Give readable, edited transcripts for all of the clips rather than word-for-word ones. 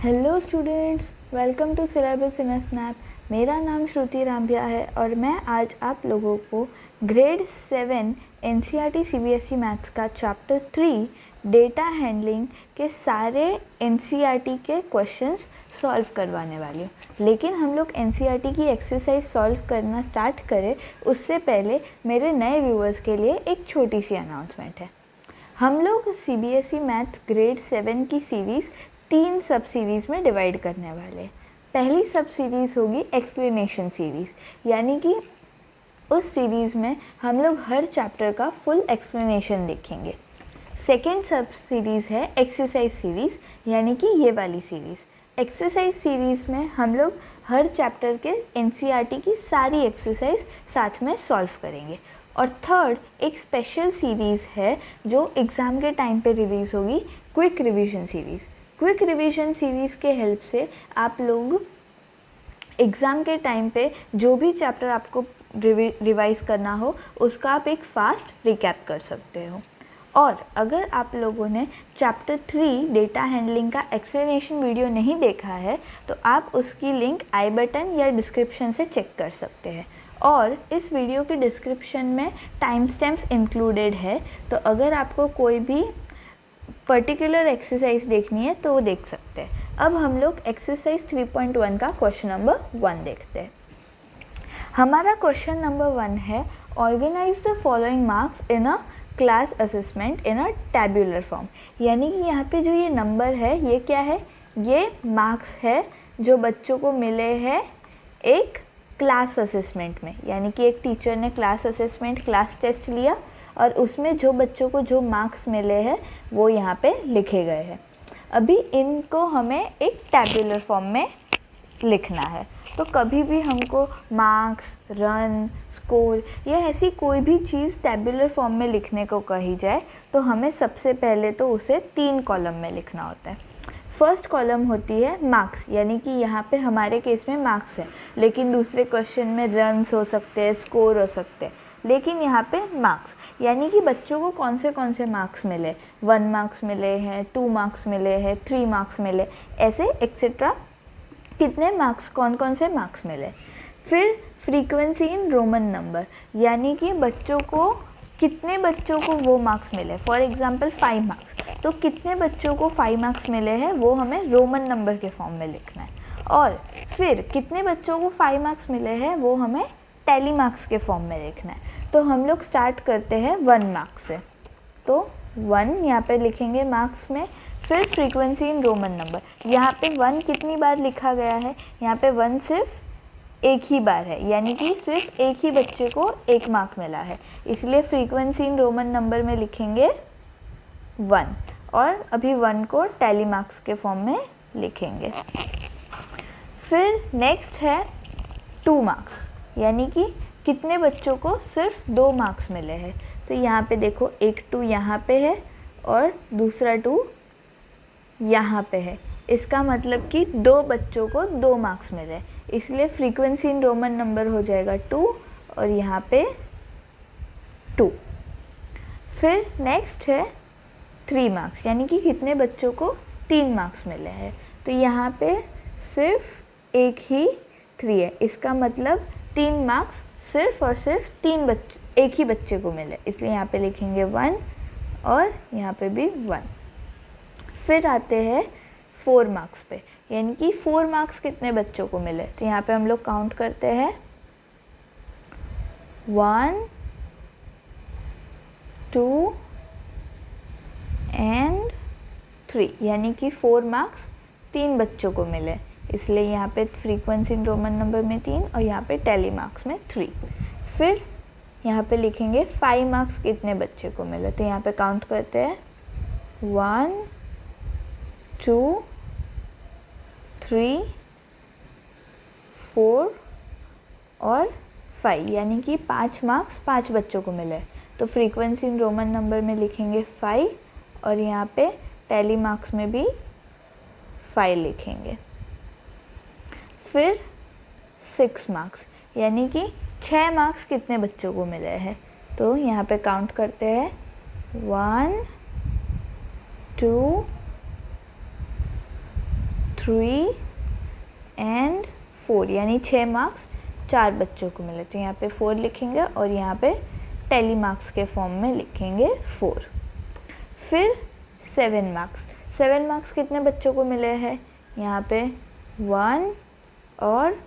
Hello students, welcome to syllabus in a snap. मेरा नाम श्रुति रामबिया है और मैं आज आप लोगों को ग्रेड 7 एनसीईआरटी सीबीएसई मैथ्स का चैप्टर 3 डेटा हैंडलिंग के सारे एनसीईआरटी के क्वेश्चंस सॉल्व करवाने वाली हूँ। लेकिन हम लोग एनसीईआरटी की एक्सरसाइज सॉल्व करना स्टार्ट करें उससे पहले मेरे नए व्यूअर्स के लिए एक छोटी सी अनाउंसमेंट है। हम लोग सीबीएसई मैथ्स ग्रेड 7 की सीरीज़ 3 सब सीरीज़ में डिवाइड करने वाले हैं। पहली सब सीरीज़ होगी एक्सप्लेनेशन सीरीज़, यानी कि उस सीरीज़ में हम लोग हर चैप्टर का फुल एक्सप्लेनेशन देखेंगे। सेकेंड सब सीरीज़ है एक्सरसाइज सीरीज़, यानी कि ये वाली सीरीज़। एक्सरसाइज सीरीज़ में हम लोग हर चैप्टर के एनसीईआरटी की सारी एक्सरसाइज साथ में सॉल्व करेंगे। और थर्ड एक स्पेशल सीरीज़ है जो एग्ज़ाम के टाइम पे रिलीज़ होगी, quick revision series. Quick revision series के हेल्प से आप लोग एग्ज़ाम के टाइम पे जो भी चैप्टर आपको रिवाइज़ करना हो उसका आप एक फास्ट रिकैप कर सकते हो। और अगर आप लोगों ने चैप्टर 3 डेटा हैंडलिंग का एक्सप्लेनेशन वीडियो नहीं देखा है तो आप उसकी लिंक आई बटन या डिस्क्रिप्शन से चेक कर सकते हैं। और इस वीडियो के डिस्क्रिप्शन में टाइम स्टैम्प्स इंक्लूडेड है, तो अगर आपको कोई भी पर्टिकुलर एक्सरसाइज देखनी है तो वो देख सकते हैं। अब हम लोग एक्सरसाइज 3.1 का क्वेश्चन नंबर 1 देखते हैं। हमारा क्वेश्चन नंबर 1 है organise the following marks in a class assessment in a tabular form. यानी कि यहाँ पे जो ये नंबर है ये क्या है, ये मार्क्स है जो बच्चों को मिले हैं एक क्लास असेसमेंट में। यानी कि एक टीचर ने क्लास असेसमेंट क्लास टेस्ट लिया और उसमें जो बच्चों को जो मार्क्स मिले हैं वो यहाँ पे लिखे गए हैं। अभी इनको हमें एक टैब्यूलर फॉर्म में लिखना है। तो कभी भी हमको मार्क्स, रन, स्कोर या ऐसी कोई भी चीज़ टैब्यूलर फॉर्म में लिखने को कही जाए तो हमें सबसे पहले तो उसे 3 कॉलम में लिखना होता है। फर्स्ट कॉलम होती है मार्क्स, यानी कि यहाँ पे हमारे केस में मार्क्स है, लेकिन दूसरे क्वेश्चन में रन्स हो सकते हैं, स्कोर हो सकते हैं, लेकिन यहाँ पे मार्क्स यानी कि बच्चों को कौन से मार्क्स मिले। 1 मार्क्स मिले हैं, 2 मार्क्स मिले हैं, 3 मार्क्स मिले, ऐसे एक्सेट्रा कितने मार्क्स, कौन से मार्क्स मिले। फिर फ्रीक्वेंसी इन रोमन नंबर, यानी कि बच्चों को कितने बच्चों को वो मार्क्स मिले। फॉर एग्जांपल 5 मार्क्स, तो कितने बच्चों को 5 मार्क्स मिले हैं वो हमें रोमन नंबर के फॉर्म में लिखना है। और फिर कितने बच्चों को 5 मार्क्स मिले हैं वो हमें टैली मार्क्स के फॉर्म में लिखना है। तो हम लोग स्टार्ट करते हैं 1 मार्क्स से, तो 1 यहाँ पे लिखेंगे मार्क्स में। फिर फ्रीक्वेंसी इन रोमन नंबर, यहाँ पे 1 कितनी बार लिखा गया है, यहाँ पे 1 सिर्फ एक ही बार है, यानी कि सिर्फ एक ही बच्चे को 1 मार्क मिला है, इसलिए फ्रीक्वेंसी इन रोमन नंबर में लिखेंगे 1 और अभी 1 को टैली मार्क्स के फॉर्म में लिखेंगे। फिर नेक्स्ट है 2 मार्क्स, यानी कि कितने बच्चों को सिर्फ 2 मार्क्स मिले हैं। तो यहाँ पे देखो एक 2 यहाँ पे है और दूसरा 2 यहाँ पे है, इसका मतलब कि 2 बच्चों को 2 मार्क्स मिले, इसलिए फ्रीक्वेंसी इन रोमन नंबर हो जाएगा 2 और यहाँ पे 2। फिर नेक्स्ट है 3 मार्क्स, यानी कि कितने बच्चों को 3 मार्क्स मिले हैं। तो यहाँ पे सिर्फ एक ही 3 है, इसका मतलब 3 मार्क्स सिर्फ और सिर्फ एक ही बच्चे को मिले, इसलिए यहाँ पे लिखेंगे 1 और यहाँ पे भी 1। फिर आते हैं 4 मार्क्स पे, यानी कि 4 मार्क्स कितने बच्चों को मिले। तो यहाँ पे हम लोग काउंट करते हैं 1, 2 एंड 3, यानी कि 4 मार्क्स 3 बच्चों को मिले, इसलिए यहाँ पे फ्रीक्वेंसी इन रोमन नंबर में 3 और यहाँ पे टैली मार्क्स में 3। फिर यहाँ पे लिखेंगे 5 मार्क्स कितने बच्चे को मिले। तो यहाँ पे काउंट करते हैं 1, 2, 3, 4 और 5, यानी कि 5 मार्क्स 5 बच्चों को मिले। तो फ्रीक्वेंसी इन रोमन नंबर में लिखेंगे 5 और यहाँ पे टैली मार्क्स में भी 5 लिखेंगे। फिर 6 मार्क्स, यानी कि 6 मार्क्स कितने बच्चों को मिले हैं। तो यहाँ पे काउंट करते हैं 1, 2, 3 and 4, यानी 6 मार्क्स 4 बच्चों को मिले। तो यहाँ पे 4 लिखेंगे और यहाँ पे टेली मार्क्स के फॉर्म में लिखेंगे 4। फिर 7 मार्क्स, 7 मार्क्स कितने बच्चों को मिले हैं? यहाँ पे 1 और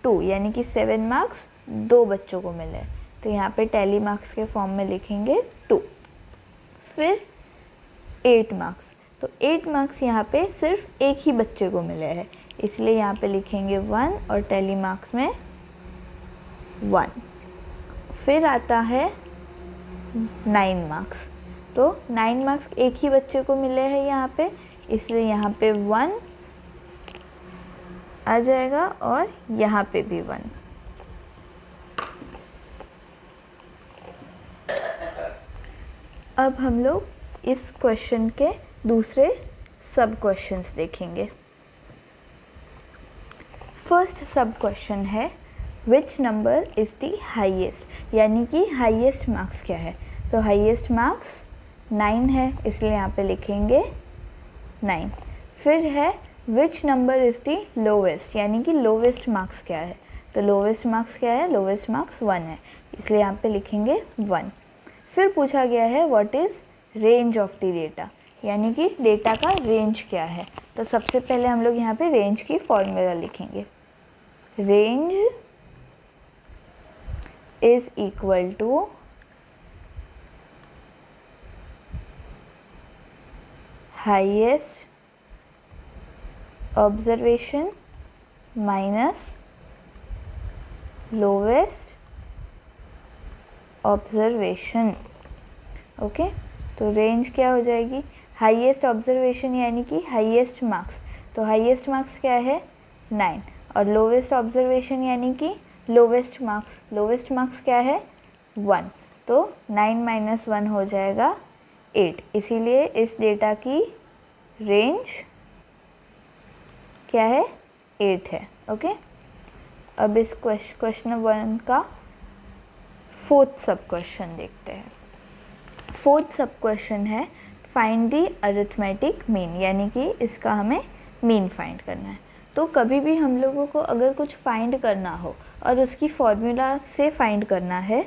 2, यानी कि 7 मार्क्स 2 बच्चों को मिले। तो यहाँ पे टेली मार्क्स के फॉर्म में लिखेंगे 2। फिर 8 मार्क्स, तो 8 मार्क्स यहाँ पे सिर्फ एक ही बच्चे को मिले हैं, इसलिए यहाँ पे लिखेंगे 1 और टेली मार्क्स में 1। फिर आता है 9 मार्क्स, तो 9 मार्क्स एक ही बच्चे को मिले हैं यहाँ पे, इसलिए यहाँ पे 1 आ जाएगा और यहाँ पे भी 1। अब हम लोग इस क्वेश्चन के दूसरे सब क्वेश्चंस देखेंगे। फर्स्ट सब क्वेश्चन है which number is the highest, यानी कि हाईएस्ट मार्क्स क्या है। तो हाईएस्ट मार्क्स 9 है, इसलिए यहाँ पे लिखेंगे 9। फिर है which number is the lowest, यानी कि लोवेस्ट मार्क्स क्या है। तो लोवेस्ट मार्क्स क्या है? लोवेस्ट मार्क्स 1 है, इसलिए यहाँ पे लिखेंगे 1। फिर पूछा गया है what is range of the data, यानी कि डेटा का रेंज क्या है। तो सबसे पहले हम लोग यहाँ पे रेंज की फॉर्मूला लिखेंगे। Range is equal to highest observation minus lowest observation. Okay, तो रेंज क्या हो जाएगी? हाईएस्ट ऑब्जर्वेशन यानी कि हाईएस्ट मार्क्स, तो हाईएस्ट मार्क्स क्या है? 9, और लोवेस्ट ऑब्जर्वेशन यानी कि लोवेस्ट मार्क्स, लोवेस्ट मार्क्स क्या है? 1, तो 9 माइनस 1 हो जाएगा 8, इसीलिए इस डेटा की रेंज क्या है? 8 है। ओके, अब इस क्वेश्चन 1 का फोर्थ सब क्वेश्चन देखते हैं। फोर्थ सब क्वेश्चन है फाइंड दी अरिथमेटिक मीन, यानी कि इसका हमें मीन फाइंड करना है। तो कभी भी हम लोगों को अगर कुछ फाइंड करना हो और उसकी फॉर्मूला से फाइंड करना है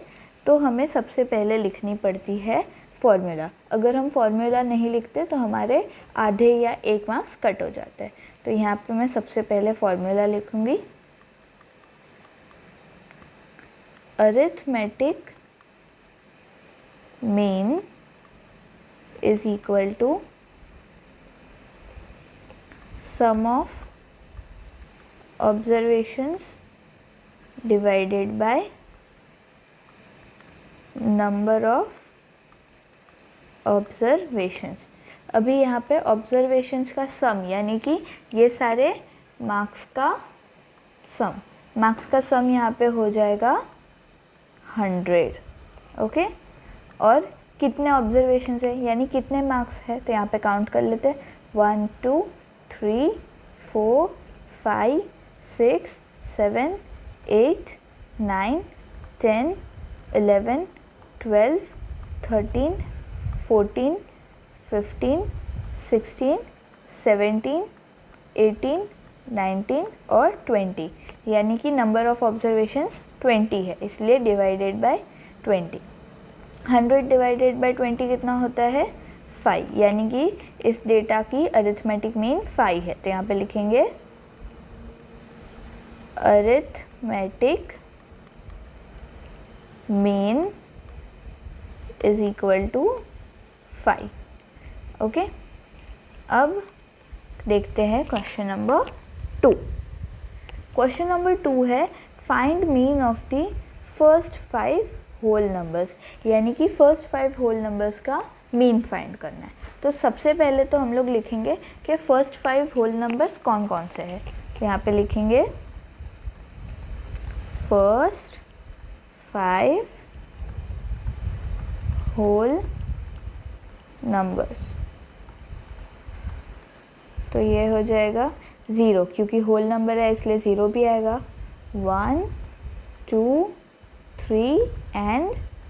तो हमें सबसे पहले लिखनी पड़ती है फॉर्मूला। अगर हम फॉर्मूला नहीं लिखते तो हमारे आधे या 1 मार्क्स कट हो जाते हैं। तो यहाँ पे मैं सबसे पहले फॉर्मूला लिखूँगी। Arithmetic mean is equal to sum of observations divided by number of observations। अभी यहाँ पे observations का sum, यानी कि ये सारे मार्क्स का सम, मार्क्स का सम यहाँ पे हो जाएगा 100। ओके, और कितने ऑब्जर्वेशंस है यानी कितने मार्क्स है, तो यहाँ पे काउंट कर लेते हैं 1 2 3 4 5 6 7 8 9 10 11 12 13 14 15 16 17 18 19 और 20, यानी कि नंबर ऑफ ऑब्जर्वेशंस 20 है, इसलिए डिवाइडेड बाय 20। 100 डिवाइडेड बाय 20 कितना होता है? 5, यानी कि इस डेटा की अरिथमेटिक मीन 5 है। तो यहाँ पे लिखेंगे arithmetic mean is equal to 5। Okay, अब देखते हैं क्वेश्चन नंबर 2। क्वेश्चन नंबर 2 है find mean of the first 5 whole numbers, यानी कि फर्स्ट 5 होल नंबर्स का मीन फाइंड करना है। तो सबसे पहले तो हम लोग लिखेंगे कि फर्स्ट 5 होल नंबर्स कौन कौन से हैं। यहाँ पे लिखेंगे फर्स्ट 5 होल नंबर्स, तो ये हो जाएगा 0, क्योंकि होल नंबर है इसलिए 0 भी आएगा। 1 2 3 एंड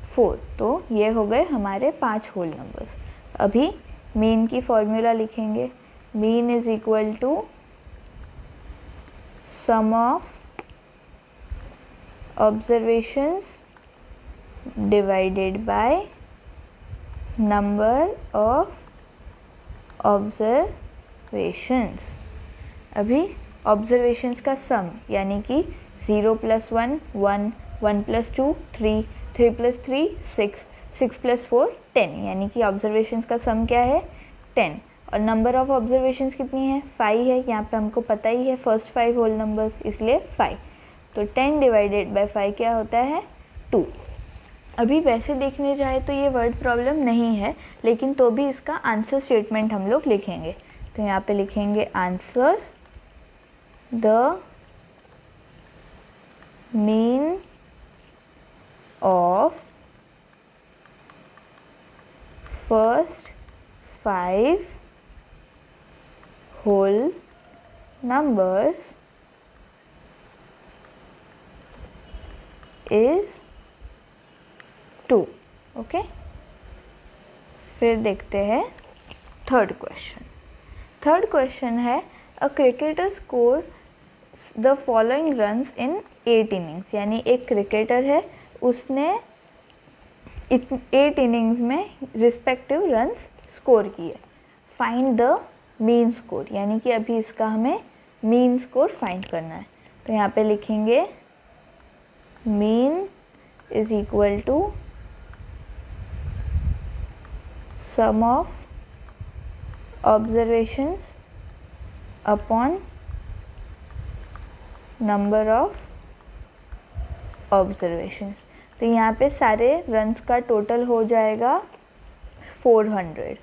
4, तो ये हो गए हमारे 5 होल नंबर्स। अभी मीन की फॉर्मूला लिखेंगे। Mean is equal to sum of observations divided by number of observations। अभी observations का sum यानी कि 0 + 1 1, 1 + 2 3, 3 + 3 6, 6 + 4 10, यानी कि observations का sum क्या है 10। और number of observations कितनी है 5 है, यहाँ पे हमको पता ही है फर्स्ट 5 होल नंबर्स इसलिए 5। तो 10 डिवाइडेड बाय 5 क्या होता है 2। अभी वैसे देखने जाए तो ये वर्ड प्रॉब्लम नहीं है, लेकिन तो भी इसका आंसर स्टेटमेंट हम लोग लिखेंगे। तो यहाँ पे लिखेंगे answer the mean of first 5 whole numbers is 2। Okay, फिर देखते हैं थर्ड क्वेश्चन। थर्ड क्वेश्चन है a cricketer score the following runs in 8 innings, यानी एक क्रिकेटर है उसने 8 इनिंग्स में रिस्पेक्टिव रन्स स्कोर किए। फाइंड द मीन स्कोर, यानी कि अभी इसका हमें मीन स्कोर फाइंड करना है। तो यहाँ पे लिखेंगे mean is equal to sum of observations upon number of observations. तो यहाँ पे सारे रन्स का टोटल हो जाएगा 400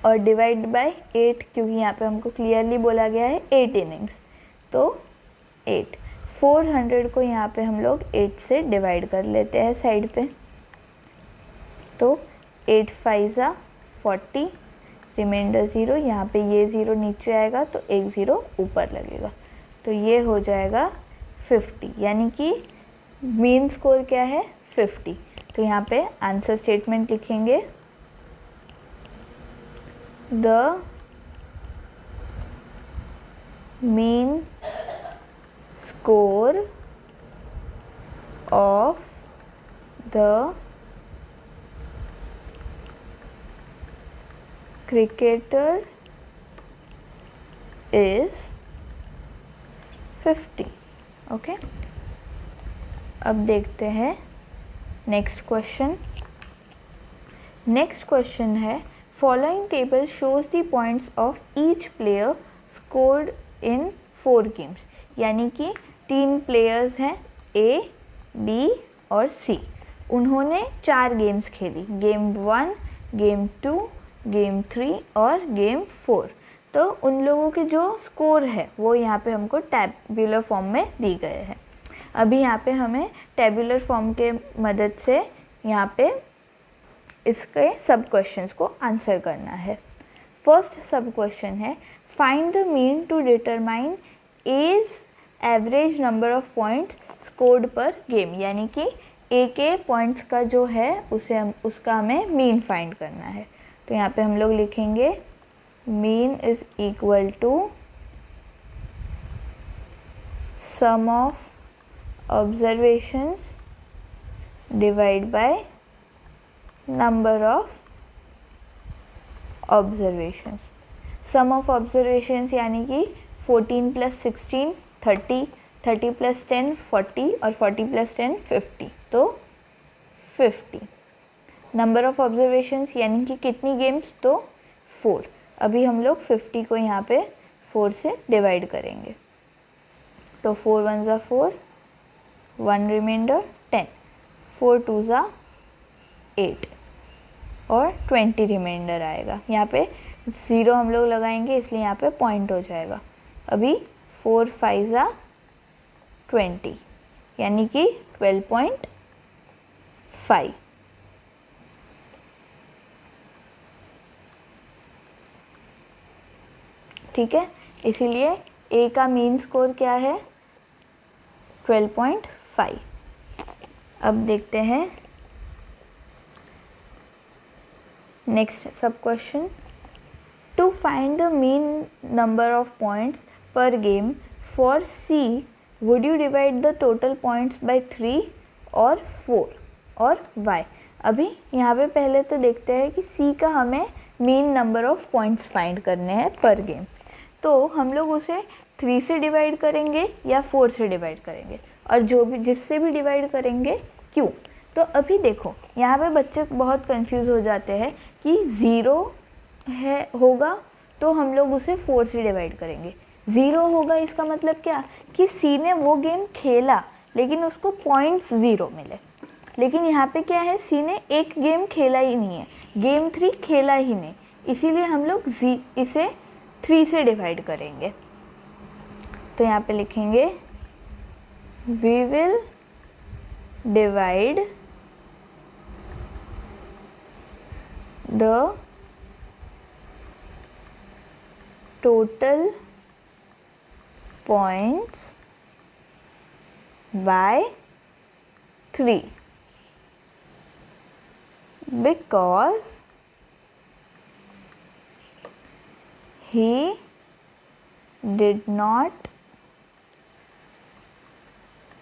और डिवाइड बाय 8, क्योंकि यहाँ पे हमको क्लियरली बोला गया है 8 इनिंग्स, तो 8। 400 को यहाँ पे हम लोग 8 से डिवाइड कर लेते हैं साइड पे। तो 8 5 ज़ा 40, रिमाइंडर 0, यहाँ पे ये 0 नीचे आएगा तो एक 0 ऊपर लगेगा, तो ये हो जाएगा 50, यानी कि मीन स्कोर क्या है 50। तो यहाँ पे आंसर स्टेटमेंट लिखेंगे the mean score of the cricketer is 50। Okay, अब देखते हैं नेक्स्ट क्वेश्चन। नेक्स्ट क्वेश्चन है following table shows the points of each player scored in 4 games, यानी कि 3 प्लेयर्स हैं ए, बी और सी। उन्होंने 4 गेम्स खेली, गेम 1, गेम 2, गेम 3 और गेम 4। तो उन लोगों के जो स्कोर है वो यहाँ पे हमको टैबुलर फॉर्म में दी गए हैं। अभी यहाँ पे हमें टैबुलर फॉर्म के मदद से यहाँ पे इसके सब क्वेश्चंस को आंसर करना है। फर्स्ट सब क्वेश्चन है find the mean to determine as average number of points scored per game, यानी कि ए के पॉइंट्स का जो है उसका हमें मीन फाइंड करना है। तो यहाँ पे हम लोग लिखेंगे mean is equal to sum of observations divide by number of observations. Sum of observations यानी कि 14 + 16 30, 30 + 10 40 और 40 + 10 50, तो 50। नंबर ऑफ ऑब्जर्वेशंस यानी कि कितनी गेम्स, तो 4। अभी हम लोग 50 को यहाँ पे 4 से डिवाइड करेंगे, तो 4 1 ज़ा 4, 1 रिमाइंडर 10, 4 2 ज़ा 8 और 20 रिमाइंडर आएगा। यहाँ पे 0 हम लोग लगाएंगे इसलिए यहाँ पे पॉइंट हो जाएगा। अभी 4 5 ज़ा 20, यानी कि 12.5। ठीक है, इसीलिए ए का मीन स्कोर क्या है 12.5। अब देखते हैं next sub question. To find the mean number of points per game. For C, would you divide the total points by 3 और 4 और y? अभी यहाँ पे पहले तो देखते हैं कि C का हमें mean number of points find करने हैं पर गेम। तो हम लोग उसे 3 से डिवाइड करेंगे या 4 से डिवाइड करेंगे, और जो भी जिससे भी डिवाइड करेंगे क्यों। तो अभी देखो यहाँ पे बच्चे बहुत कंफ्यूज हो जाते हैं कि 0 है होगा तो हम लोग उसे 4 से डिवाइड करेंगे। 0 होगा इसका मतलब क्या कि सी ने वो गेम खेला लेकिन उसको पॉइंट्स 0 मिले। लेकिन यहाँ पे क्या है, सी ने एक गेम खेला ही नहीं है, गेम 3 खेला ही नहीं, इसीलिए हम लोग इसे 3 से डिवाइड करेंगे। तो यहाँ पे लिखेंगे we will divide the total points by 3 because he did not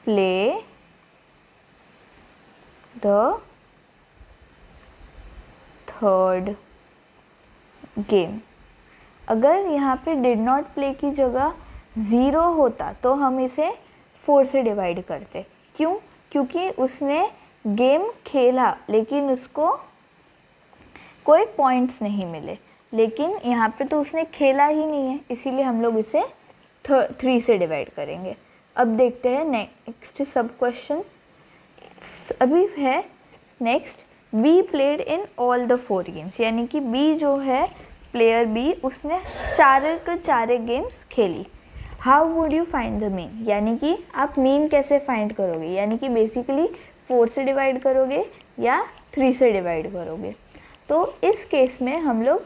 play the third game. अगर यहाँ पे डिड नॉट प्ले की जगह 0 होता तो हम इसे 4 से डिवाइड करते। क्यों? क्योंकि उसने गेम खेला लेकिन उसको कोई पॉइंट्स नहीं मिले, लेकिन यहाँ पे तो उसने खेला ही नहीं है, इसीलिए हम लोग इसे 3 से डिवाइड करेंगे। अब देखते हैं नेक्स्ट सब क्वेश्चन। अभी है next, be played in all the 4 games, यानी कि बी जो है प्लेयर बी, उसने चारे गेम्स खेली। How would you find the mean, यानी कि आप मीन कैसे फाइंड करोगे, यानी कि बेसिकली 4 से डिवाइड करोगे या 3 से डिवाइड करोगे। तो इस केस में हम लोग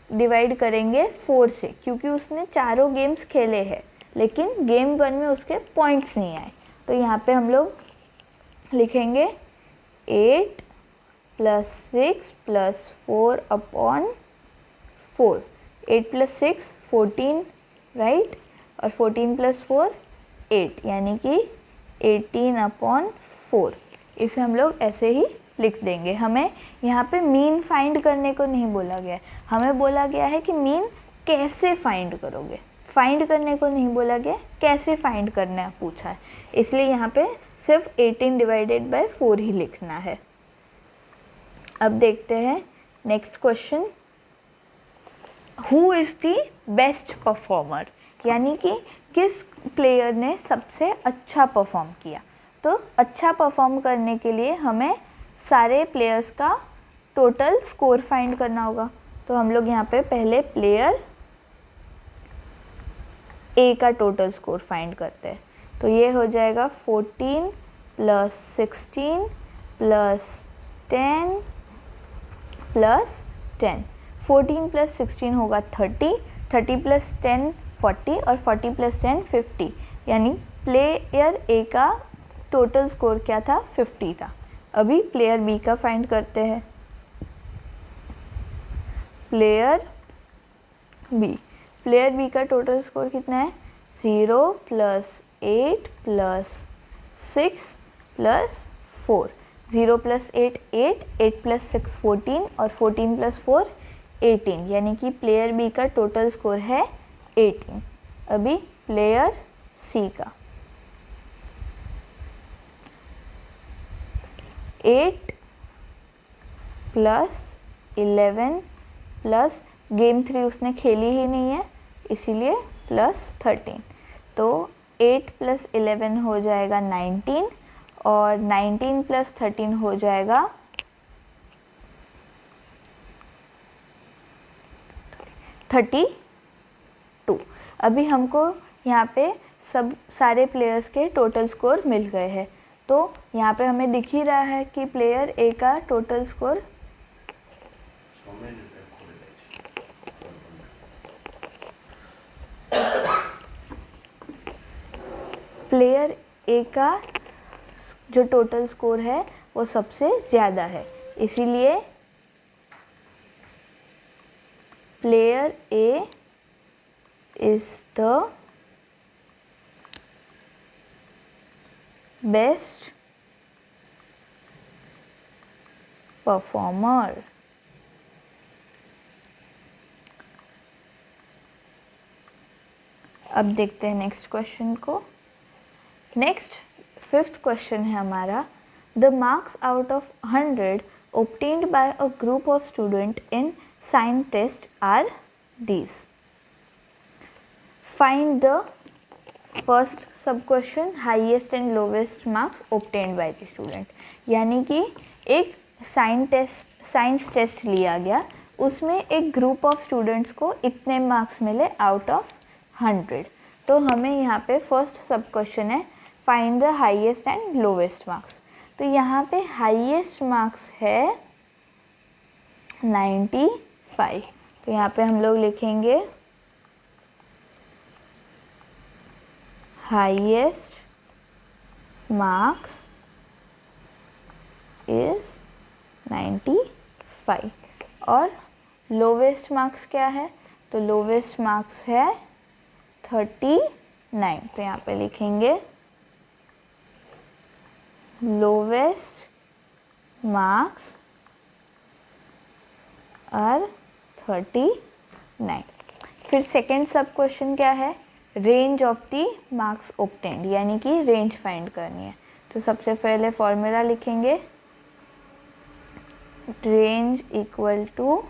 डिवाइड करेंगे 4 से, क्योंकि उसने चारों गेम्स खेले हैं लेकिन गेम 1 में उसके पॉइंट्स नहीं आए। तो यहाँ पे हम लोग लिखेंगे 8 + 6 + 4 अपॉन 4। 8 + 6 14, राइट, और 14 + 4 8, यानी कि 18 अपॉन 4। इसे हम लोग ऐसे ही लिख देंगे। हमें यहाँ पे मीन फाइंड करने को नहीं बोला गया है, हमें बोला गया है कि मीन कैसे फाइंड करोगे, फाइंड करने को नहीं बोला गया, कैसे फाइंड करना है पूछा है, इसलिए यहाँ पे सिर्फ 18 डिवाइडेड बाय 4 ही लिखना है। अब देखते हैं next question, who is the best performer, यानी कि किस प्लेयर ने सबसे अच्छा परफॉर्म किया। तो अच्छा परफॉर्म करने के लिए हमें सारे प्लेयर्स का टोटल स्कोर फाइंड करना होगा। तो हम लोग यहाँ पे पहले प्लेयर ए का टोटल स्कोर फाइंड करते हैं। तो ये हो जाएगा 14 + 16 + 10 + 10। 14 + 16 होगा 30, 30 + 10 40 और 40 + 10 50, यानी प्लेयर ए का टोटल स्कोर क्या था, 50 था। अभी प्लेयर बी का फाइंड करते हैं। प्लेयर बी का टोटल स्कोर कितना है, 0 + 8 + 6 + 4। 0 + 8 8, 8 + 6 14 और 14 + 4 18, यानी कि प्लेयर बी का टोटल स्कोर है 18। अभी प्लेयर सी का 8 + 11 प्लस गेम 3 उसने खेली ही नहीं है, इसीलिए +13। तो 8 + 11 हो जाएगा 19 और 19 + 13 हो जाएगा 32। अभी हमको यहाँ पे सारे प्लेयर्स के टोटल स्कोर मिल गए हैं। तो यहाँ पे हमें दिख ही रहा है कि प्लेयर ए का टोटल स्कोर प्लेयर ए का जो टोटल स्कोर है वो सबसे ज़्यादा है, इसीलिए player A is the best performer. अब देखते हैं नेक्स्ट क्वेश्चन को। नेक्स्ट 5th क्वेश्चन है हमारा, the marks out of 100 obtained by a group of students in science test are these. Find the first sub question, highest and lowest marks obtained by the student. यानी कि एक science test लिया गया, उसमें एक group of students को इतने marks मिले आउट ऑफ 100। तो हमें यहाँ पे फर्स्ट सब क्वेश्चन है, find the highest and lowest marks. तो यहाँ पे हाईएस्ट मार्क्स है 95। तो यहाँ पे हम लोग लिखेंगे हाईएस्ट मार्क्स इज 95 और लोवेस्ट मार्क्स क्या है, तो लोवेस्ट मार्क्स है 39। तो यहाँ पे लिखेंगे लोवेस्ट मार्क्स आर 39। फिर सेकेंड सब क्वेश्चन क्या है, range of the marks obtained, यानी कि रेंज फाइंड करनी है। तो सबसे पहले फॉर्मूला लिखेंगे, range equal to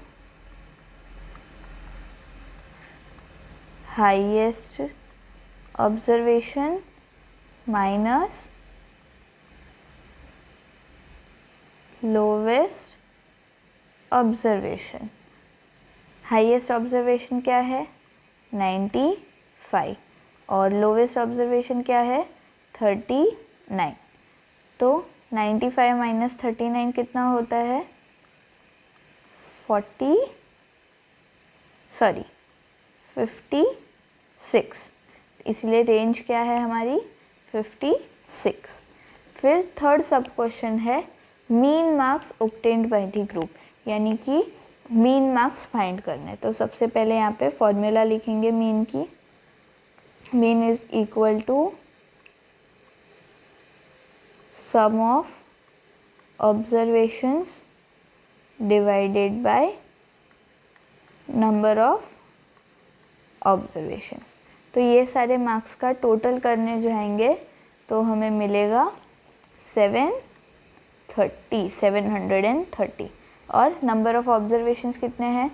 highest observation minus lowest observation. Highest observation क्या है 95 और लोवेस्ट ऑब्जर्वेशन क्या है 39। तो 95 माइनस 39 कितना होता है 56। इसलिए रेंज क्या है हमारी 56। फिर थर्ड सब क्वेश्चन है, mean marks obtained by the group, यानी कि मीन मार्क्स फाइंड करने। तो सबसे पहले यहाँ पे फॉर्मूला लिखेंगे मीन की, mean is equal to sum of observations divided by number of observations. तो ये सारे मार्क्स का टोटल करने जाएंगे तो हमें मिलेगा 730 और नंबर ऑफ ऑब्जर्वेशंस कितने हैं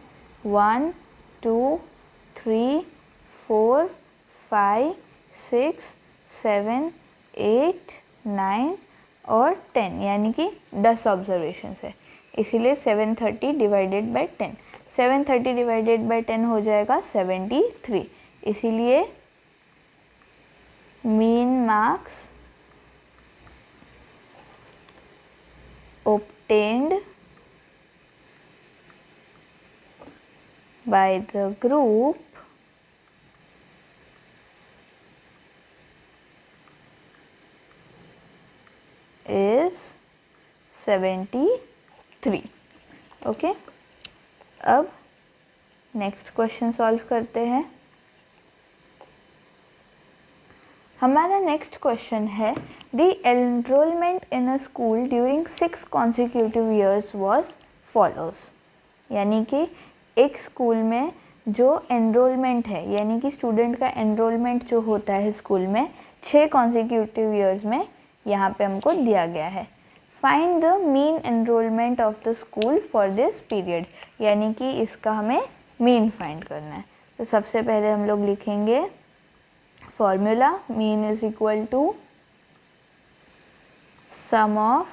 1 2 3 4 5 6 7 8 9 और 10, यानी कि 10 ऑब्जर्वेशंस है। इसीलिए 730 डिवाइडेड बाय 10, 730 डिवाइडेड बाय 10 हो जाएगा 73। इसीलिए mean marks obtained by the group is 73। Okay, अब नेक्स्ट क्वेश्चन सॉल्व करते हैं। हमारा नेक्स्ट क्वेश्चन है, the enrolment in a school during 6 consecutive years was follows। यानी कि एक स्कूल में जो एनरोलमेंट है, यानी कि स्टूडेंट का एनरोलमेंट जो होता है स्कूल में 6 consecutive years में, यहाँ पे हमको दिया गया है। Find the mean enrolment of the school for this period, यानी कि इसका हमें मीन फाइंड करना है। तो सबसे पहले हम लोग लिखेंगे formula, mean is equal to sum of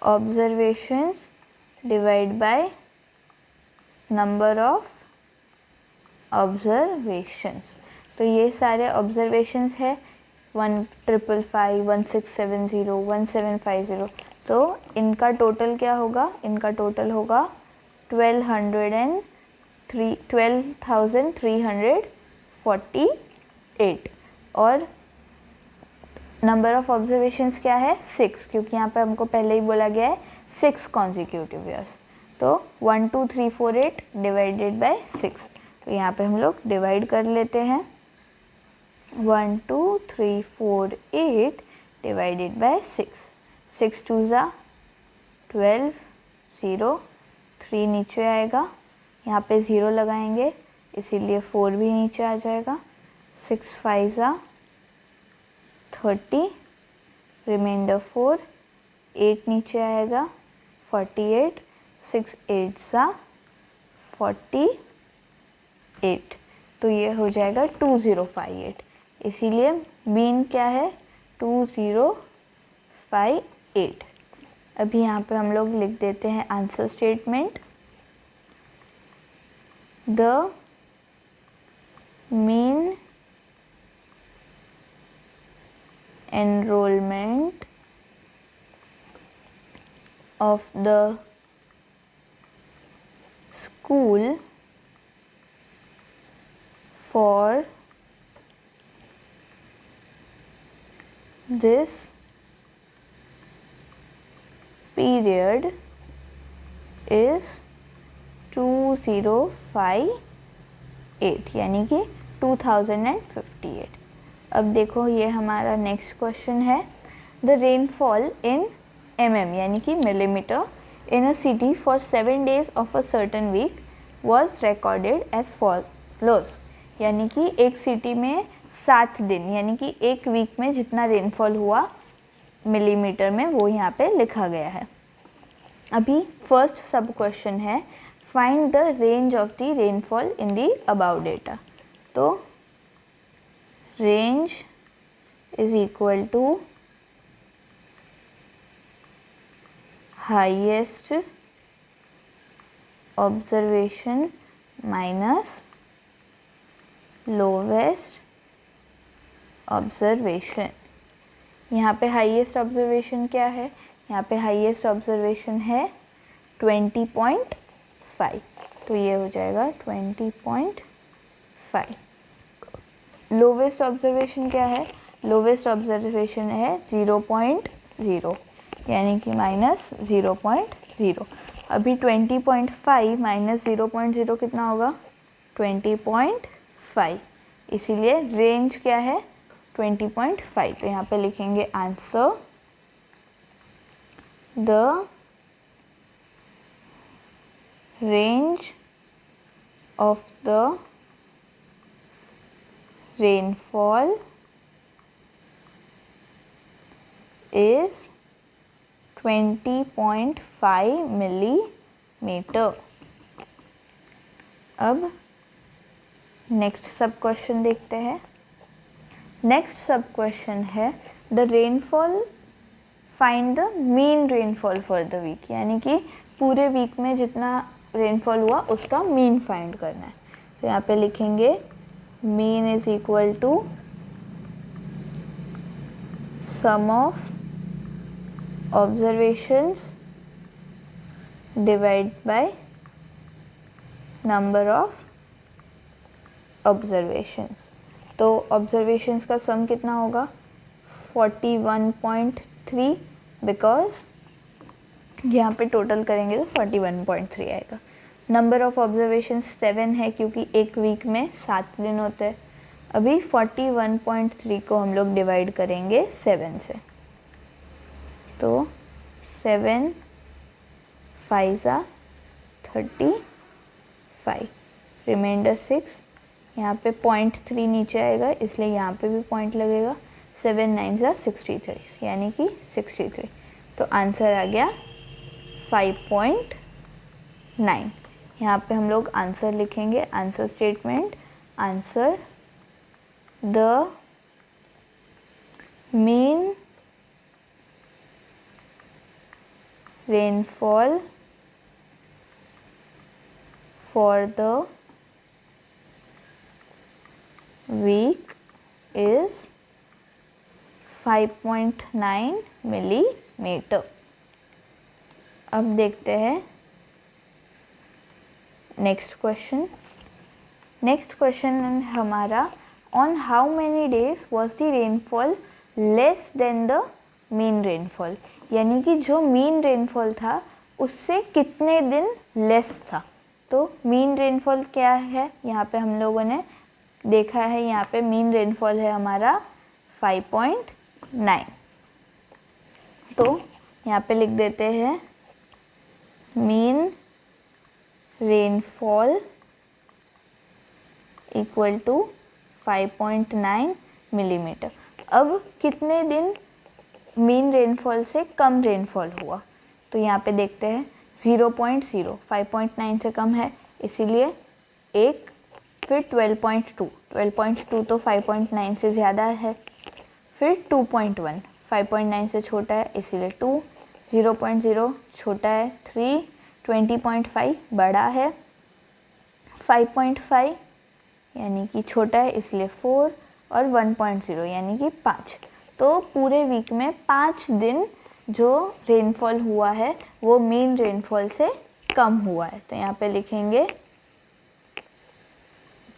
observations divide by number of observations. तो ये सारे ऑब्जर्वेशंस है 1555, 1670, 1750। तो इनका टोटल क्या होगा, इनका टोटल होगा 12,348 और नंबर ऑफ ऑब्जर्वेशंस क्या है 6, क्योंकि यहाँ पे हमको पहले ही बोला गया है 6 consecutive years। तो 12348 डिवाइडेड बाय 6। तो यहाँ पे हम लोग डिवाइड कर लेते हैं। 12348 डिवाइडेड बाय 6, 6 2 ज़ा 12, 0, 3 नीचे आएगा, यहाँ पे 0 लगाएंगे इसीलिए 4 भी नीचे आ जाएगा, 6 5 ज़ा 30, रिमाइंडर 4, 8 नीचे आएगा 48, 6 8 ज़ा 48, तो ये हो जाएगा 2058, इसीलिए मीन क्या है 2058। अभी यहाँ पे हम लोग लिख देते हैं answer statement, the mean enrollment of the school for this period is 2058 यानी कि 2058। अब देखो ये हमारा नेक्स्ट क्वेश्चन है, द रेनफॉल इन mm यानी कि millimetre in a city for 7 days of a certain week was recorded as follows, यानी कि एक सिटी में 7 दिन यानी कि एक वीक में जितना रेनफॉल हुआ मिलीमीटर में वो यहाँ पे लिखा गया है। अभी फर्स्ट सब क्वेश्चन है, find the range of the rainfall in the above data. तो range is equal to highest observation minus lowest observation. यहाँ पे हाईएस्ट ऑब्जर्वेशन क्या है, यहाँ पे हाईएस्ट ऑब्जर्वेशन है 20.5, तो ये हो जाएगा 20.5। लोवेस्ट ऑब्जर्वेशन क्या है, लोवेस्ट ऑब्जर्वेशन है 0.0 यानी कि माइनस 0.0। अभी 20.5 माइनस 0.0 कितना होगा 20.5, इसीलिए रेंज क्या है 20.5। तो यहाँ पे लिखेंगे answer, the range of the rainfall is 20.5 millimeter। अब नेक्स्ट सब क्वेश्चन देखते हैं। नेक्स्ट सब क्वेश्चन है, the rainfall find the mean rainfall for the week, यानी कि पूरे वीक में जितना रेनफॉल हुआ उसका मीन फाइंड करना है। तो यहाँ पे लिखेंगे mean is equal to sum of observations divided by number of observations। तो observations का sum कितना होगा 41.3, बिकॉज यहाँ पे टोटल करेंगे तो 41.3 आएगा। नंबर ऑफ ऑब्जर्वेशन 7 है क्योंकि एक वीक में 7 दिन होते हैं। अभी 41.3 को हम लोग डिवाइड करेंगे 7 से, तो 7 5 ज़ा 35, रिमाइंडर 6, यहाँ पे 0.3 नीचे आएगा इसलिए यहाँ पे भी पॉइंट लगेगा, 7 9 ज़ा 63 यानी कि 63। तो आंसर आ गया 5.9। यहाँ पे हम लोग आंसर लिखेंगे, answer statement, answer the mean rainfall for the week is 5.9 millimetre. अब देखते हैं नेक्स्ट क्वेश्चन। नेक्स्ट क्वेश्चन हमारा, on how many days was the rainfall less than the mean rainfall, यानी कि जो मीन रेनफॉल था उससे कितने दिन लेस था। तो मीन रेनफॉल क्या है, यहाँ पे हम लोगों ने देखा है, यहाँ पे मीन रेनफॉल है हमारा 5.9। तो यहाँ पे लिख देते हैं mean rainfall equal to 5.9 millimetre. अब कितने दिन मीन रेनफॉल से कम रेनफॉल हुआ, तो यहाँ पे देखते हैं 0.0, 5.9 से कम है इसीलिए 1, फिर 12.2 तो 5.9 से ज़्यादा है, फिर 2.1 5.9 से छोटा है इसीलिए 2, 0.0 छोटा है 3, 20.5 बड़ा है, 5.5 यानी कि छोटा है इसलिए 4 और 1.0 यानी कि 5। तो पूरे वीक में 5 दिन जो रेनफॉल हुआ है वो मीन रेनफॉल से कम हुआ है। तो यहाँ पे लिखेंगे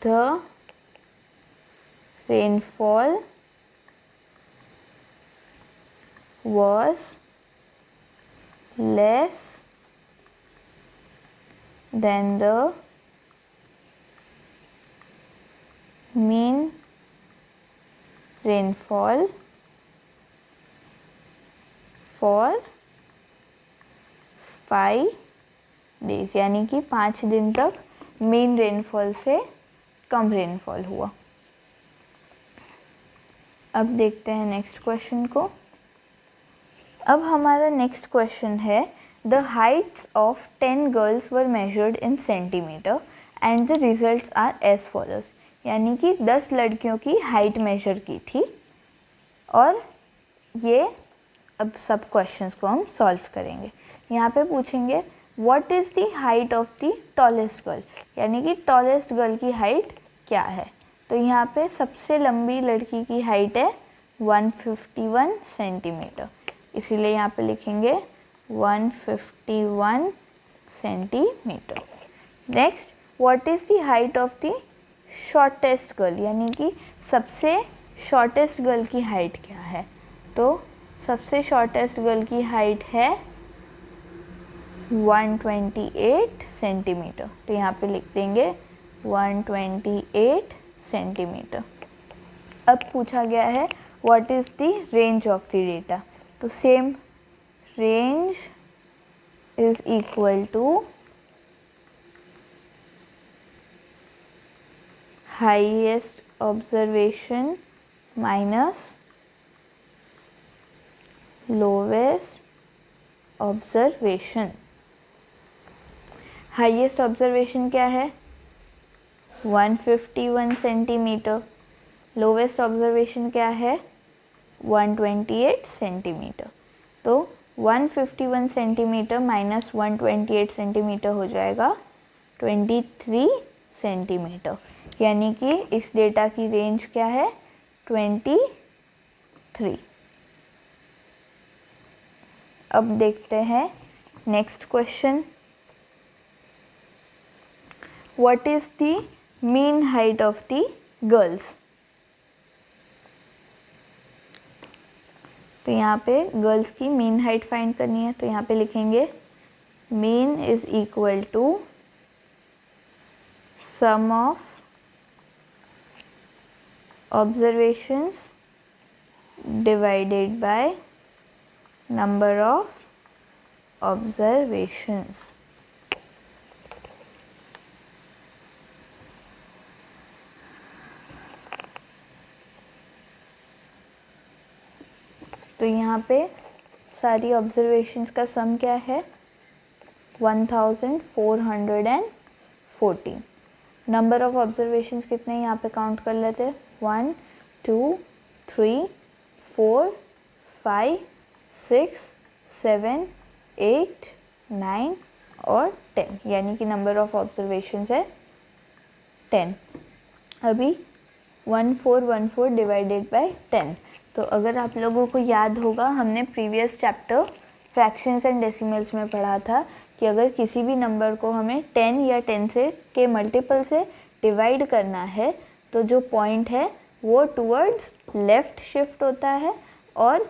the rainfall was less than the mean rainfall for 5 days, यानी कि 5 दिन तक मीन रेनफॉल से कम रेनफॉल हुआ। अब देखते हैं नेक्स्ट क्वेश्चन को। अब हमारा नेक्स्ट क्वेश्चन है the heights of 10 girls were measured in centimetre and the results are as follows, यानी कि 10 लड़कियों की हाइट मेजर की थी और ये अब सब क्वेश्चंस को हम सॉल्व करेंगे। यहाँ पे पूछेंगे what is the height of the tallest girl, यानी कि टॉलेस्ट गर्ल की हाइट क्या है। तो यहाँ पे सबसे लंबी लड़की की हाइट है 151 सेंटीमीटर, इसीलिए यहाँ पे लिखेंगे 151 centimetre. Next what is the height of the shortest girl, यानी कि सबसे शॉर्टेस्ट गर्ल की हाइट क्या है। तो सबसे शॉर्टेस्ट गर्ल की हाइट है 128 सेंटीमीटर, तो यहाँ पे लिख देंगे 128 सेंटीमीटर। अब पूछा गया है what is the range of the data, तो same range is equal to highest observation minus lowest observation. Highest observation क्या है 151 सेंटीमीटर, लोवेस्ट ऑब्जर्वेशन क्या है 128 सेंटीमीटर। तो 151 सेंटीमीटर माइनस 128 सेंटीमीटर हो जाएगा 23 सेंटीमीटर, यानी कि इस डेटा की रेंज क्या है 23। अब देखते हैं next question, what is the mean height of the girls. तो यहाँ पे गर्ल्स की मीन हाइट फाइंड करनी है, तो यहाँ पे लिखेंगे mean is equal to sum of observations divided by number of observations. तो यहाँ पे सारी ऑब्जर्वेशंस का सम क्या है 1414। नंबर ऑफ ऑब्जर्वेशंस कितने यहाँ पे काउंट कर लेते हैं 1 2 3 4 5 6 7 8 9 और 10, यानी कि नंबर ऑफ ऑब्जर्वेशंस है 10। अभी 1414 डिवाइडेड बाय 10, तो अगर आप लोगों को याद होगा हमने previous chapter fractions and decimals में पढ़ा था कि अगर किसी भी नंबर को हमें 10 या 10 से के मल्टीपल से डिवाइड करना है तो जो पॉइंट है वो टुवर्ड्स लेफ़्ट शिफ्ट होता है और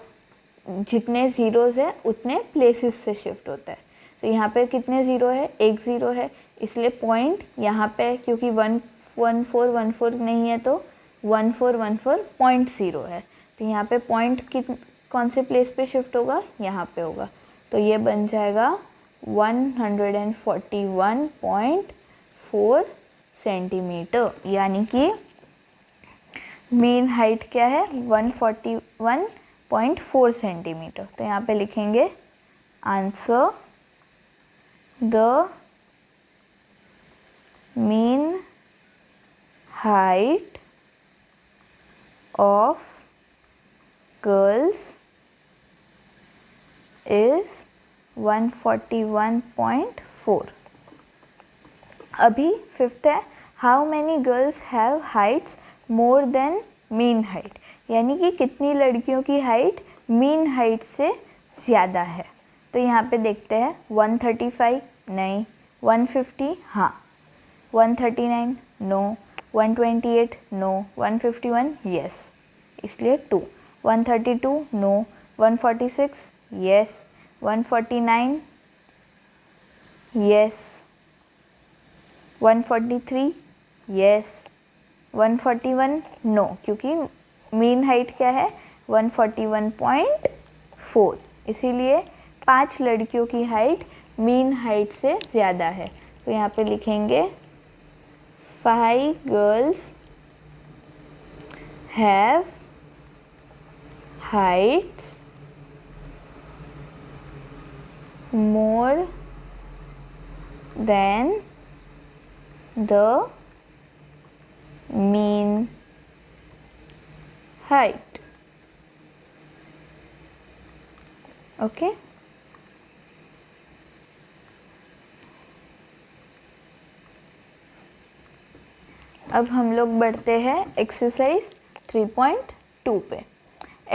जितने ज़ीरोज़ है उतने प्लेसेस से शिफ्ट होता है। तो यहाँ पे कितने ज़ीरो है, एक ज़ीरो है, इसलिए पॉइंट यहाँ पे क्योंकि 11414 नहीं है तो 1414.0 है। तो यहाँ पे पॉइंट कौन से प्लेस पे शिफ्ट होगा, यहाँ पे होगा। तो ये बन जाएगा 141.4 सेंटीमीटर, यानी कि मीन हाइट क्या है 141.4 सेंटीमीटर। तो यहाँ पे लिखेंगे answer the mean height of girls is 141.4। अभी फिफ्थ है, how many girls have Heights more than mean height, यानी कि कितनी लड़कियों की हाइट मीन हाइट से ज़्यादा है। तो यहाँ पे देखते हैं 135 नहीं, 150 हाँ, 139 नो, 128 नो, 151 यस, इसलिए 2, 132 no, 146 yes, 149 yes, 143 yes, 141 no, क्योंकि मीन हाइट क्या है 141.4, इसीलिए 5 लड़कियों की हाइट मीन हाइट से ज़्यादा है। तो यहाँ पे लिखेंगे 5 girls have Heights more than the mean height. Okay. अब हम लोग बढ़ते हैं एक्सरसाइज 3.2 पे।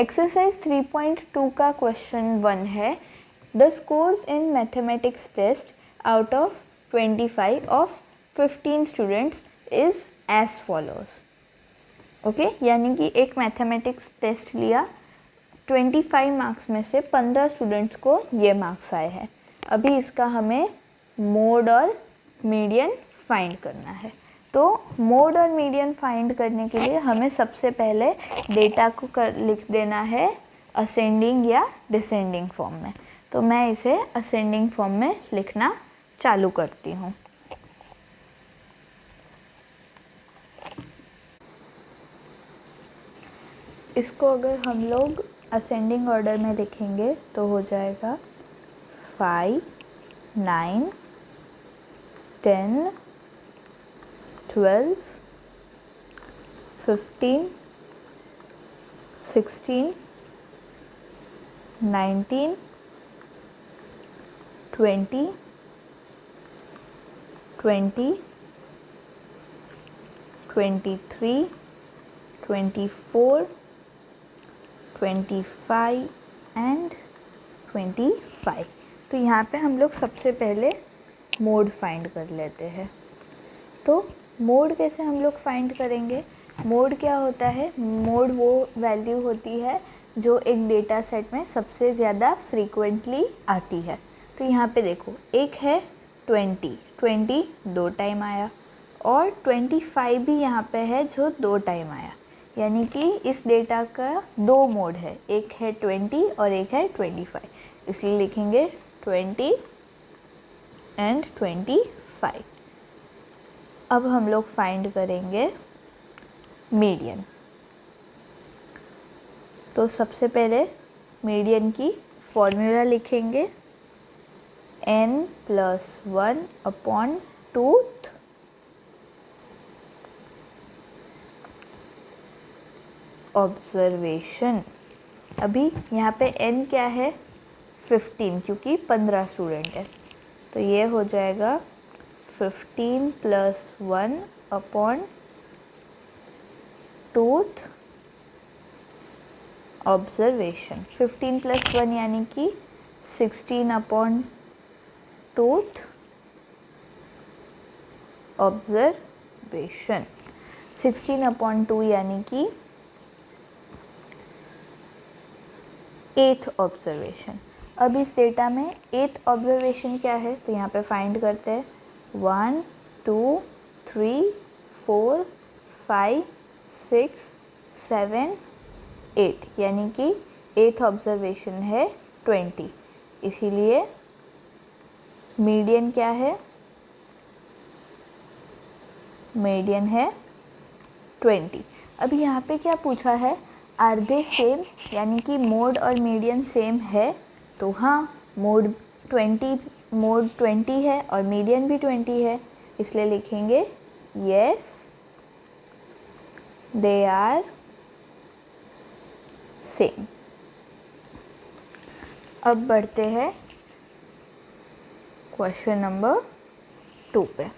एक्सरसाइज 3.2 का क्वेश्चन 1 है, the scores in mathematics test out of 25 of 15 students is as follows. Okay, यानी कि एक मैथमेटिक्स टेस्ट लिया, 25 मार्क्स में से 15 स्टूडेंट्स को ये मार्क्स आए हैं। अभी इसका हमें मोड और मीडियन फाइंड करना है। तो मोड और मीडियन फाइंड करने के लिए हमें सबसे पहले डेटा को लिख देना है असेंडिंग या डिसेंडिंग फॉर्म में। तो मैं इसे असेंडिंग फॉर्म में लिखना चालू करती हूँ। इसको अगर हम लोग असेंडिंग ऑर्डर में लिखेंगे तो हो जाएगा 5, 9, 10, 12, 15, 16, 19, 20, 23, 24, 25 एंड 25। तो यहाँ पे हम लोग सबसे पहले मोड फाइंड कर लेते हैं। तो मोड कैसे हम लोग फाइंड करेंगे? मोड क्या होता है? मोड वो वैल्यू होती है जो एक डेटा सेट में सबसे ज़्यादा फ्रीक्वेंटली आती है। तो यहाँ पे देखो, एक है 20 2 टाइम आया, और 25 भी यहाँ पे है जो 2 टाइम आया, यानी कि इस डेटा का 2 मोड है, एक है 20 और एक है 25, इसलिए लिखेंगे 20 एंड 25। अब हम लोग फाइंड करेंगे मीडियन। तो सबसे पहले मीडियन की फॉर्मूला लिखेंगे, n+1/2th ऑब्जर्वेशन। अभी यहाँ पे n क्या है 15, क्योंकि 15 स्टूडेंट है, तो ये हो जाएगा 15+1/2th ऑब्जर्वेशन। 15+1 यानी कि 16/2th ऑब्जर्वेशन। 16/2 यानी कि 8th ऑब्जर्वेशन। अब इस डेटा में 8th ऑब्जर्वेशन क्या है, तो यहाँ पे फाइंड करते हैं 1 2 3 4 5 6 7 8, यानी कि 8th ऑब्जर्वेशन है 20, इसीलिए मीडियन क्या है, मीडियन है 20। अब यहाँ पे क्या पूछा है, आर दे सेम, यानी कि मोड और मीडियन सेम है, तो हाँ मोड 20 है और मीडियन भी 20 है, इसलिए लिखेंगे यस दे आर सेम। अब बढ़ते हैं क्वेश्चन नंबर 2 पे।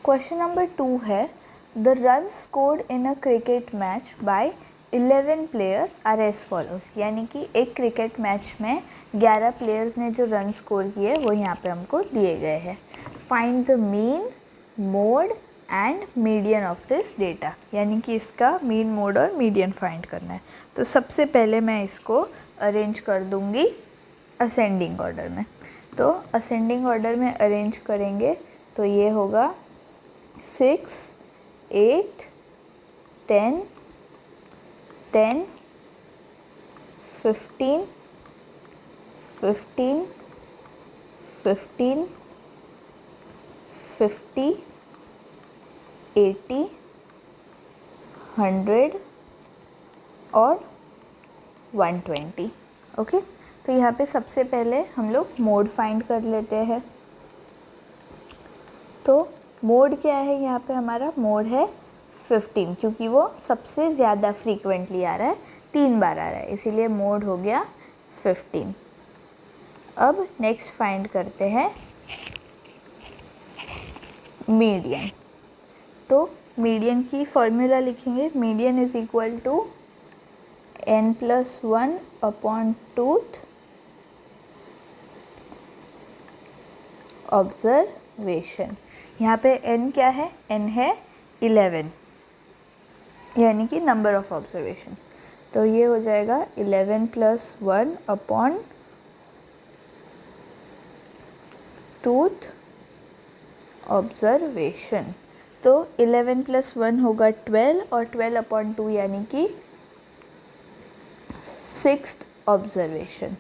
क्वेश्चन नंबर 2 है the run scored in a cricket match by 11 players are as follows, यानी कि एक क्रिकेट मैच में 11 प्लेयर्स ने जो रन स्कोर किए वो यहाँ पे हमको दिए गए हैं। Find the mean, mode and median of this data, यानी कि इसका मीन, मोड और मीडियन फाइंड करना है। तो सबसे पहले मैं इसको अरेंज कर दूँगी असेंडिंग ऑर्डर में। तो असेंडिंग ऑर्डर में अरेंज करेंगे तो ये होगा 6, 8, 10, 10, 15, 15, 15, 50, 80, 100 और 120। ओके, तो यहाँ पे सबसे पहले हम लोग मोड फाइंड कर लेते हैं। तो मोड क्या है, यहाँ पे हमारा मोड है 15, क्योंकि वो सबसे ज़्यादा फ्रीक्वेंटली आ रहा है, 3 बार आ रहा है, इसीलिए मोड हो गया 15। अब नेक्स्ट फाइंड करते हैं मीडियन। तो मीडियन की फॉर्मूला लिखेंगे, median is equal to n+1 upon टूथ ऑब्जर्वेशन। यहाँ पे n क्या है, n है 11, यानी कि नंबर ऑफ ऑब्जर्वेशंस। तो ये हो जाएगा 11+1 अपॉन टूथ ऑब्जर्वेशन। तो 11+1 होगा 12 और 12 अपॉन 2 यानी कि 6th ऑब्जर्वेशन।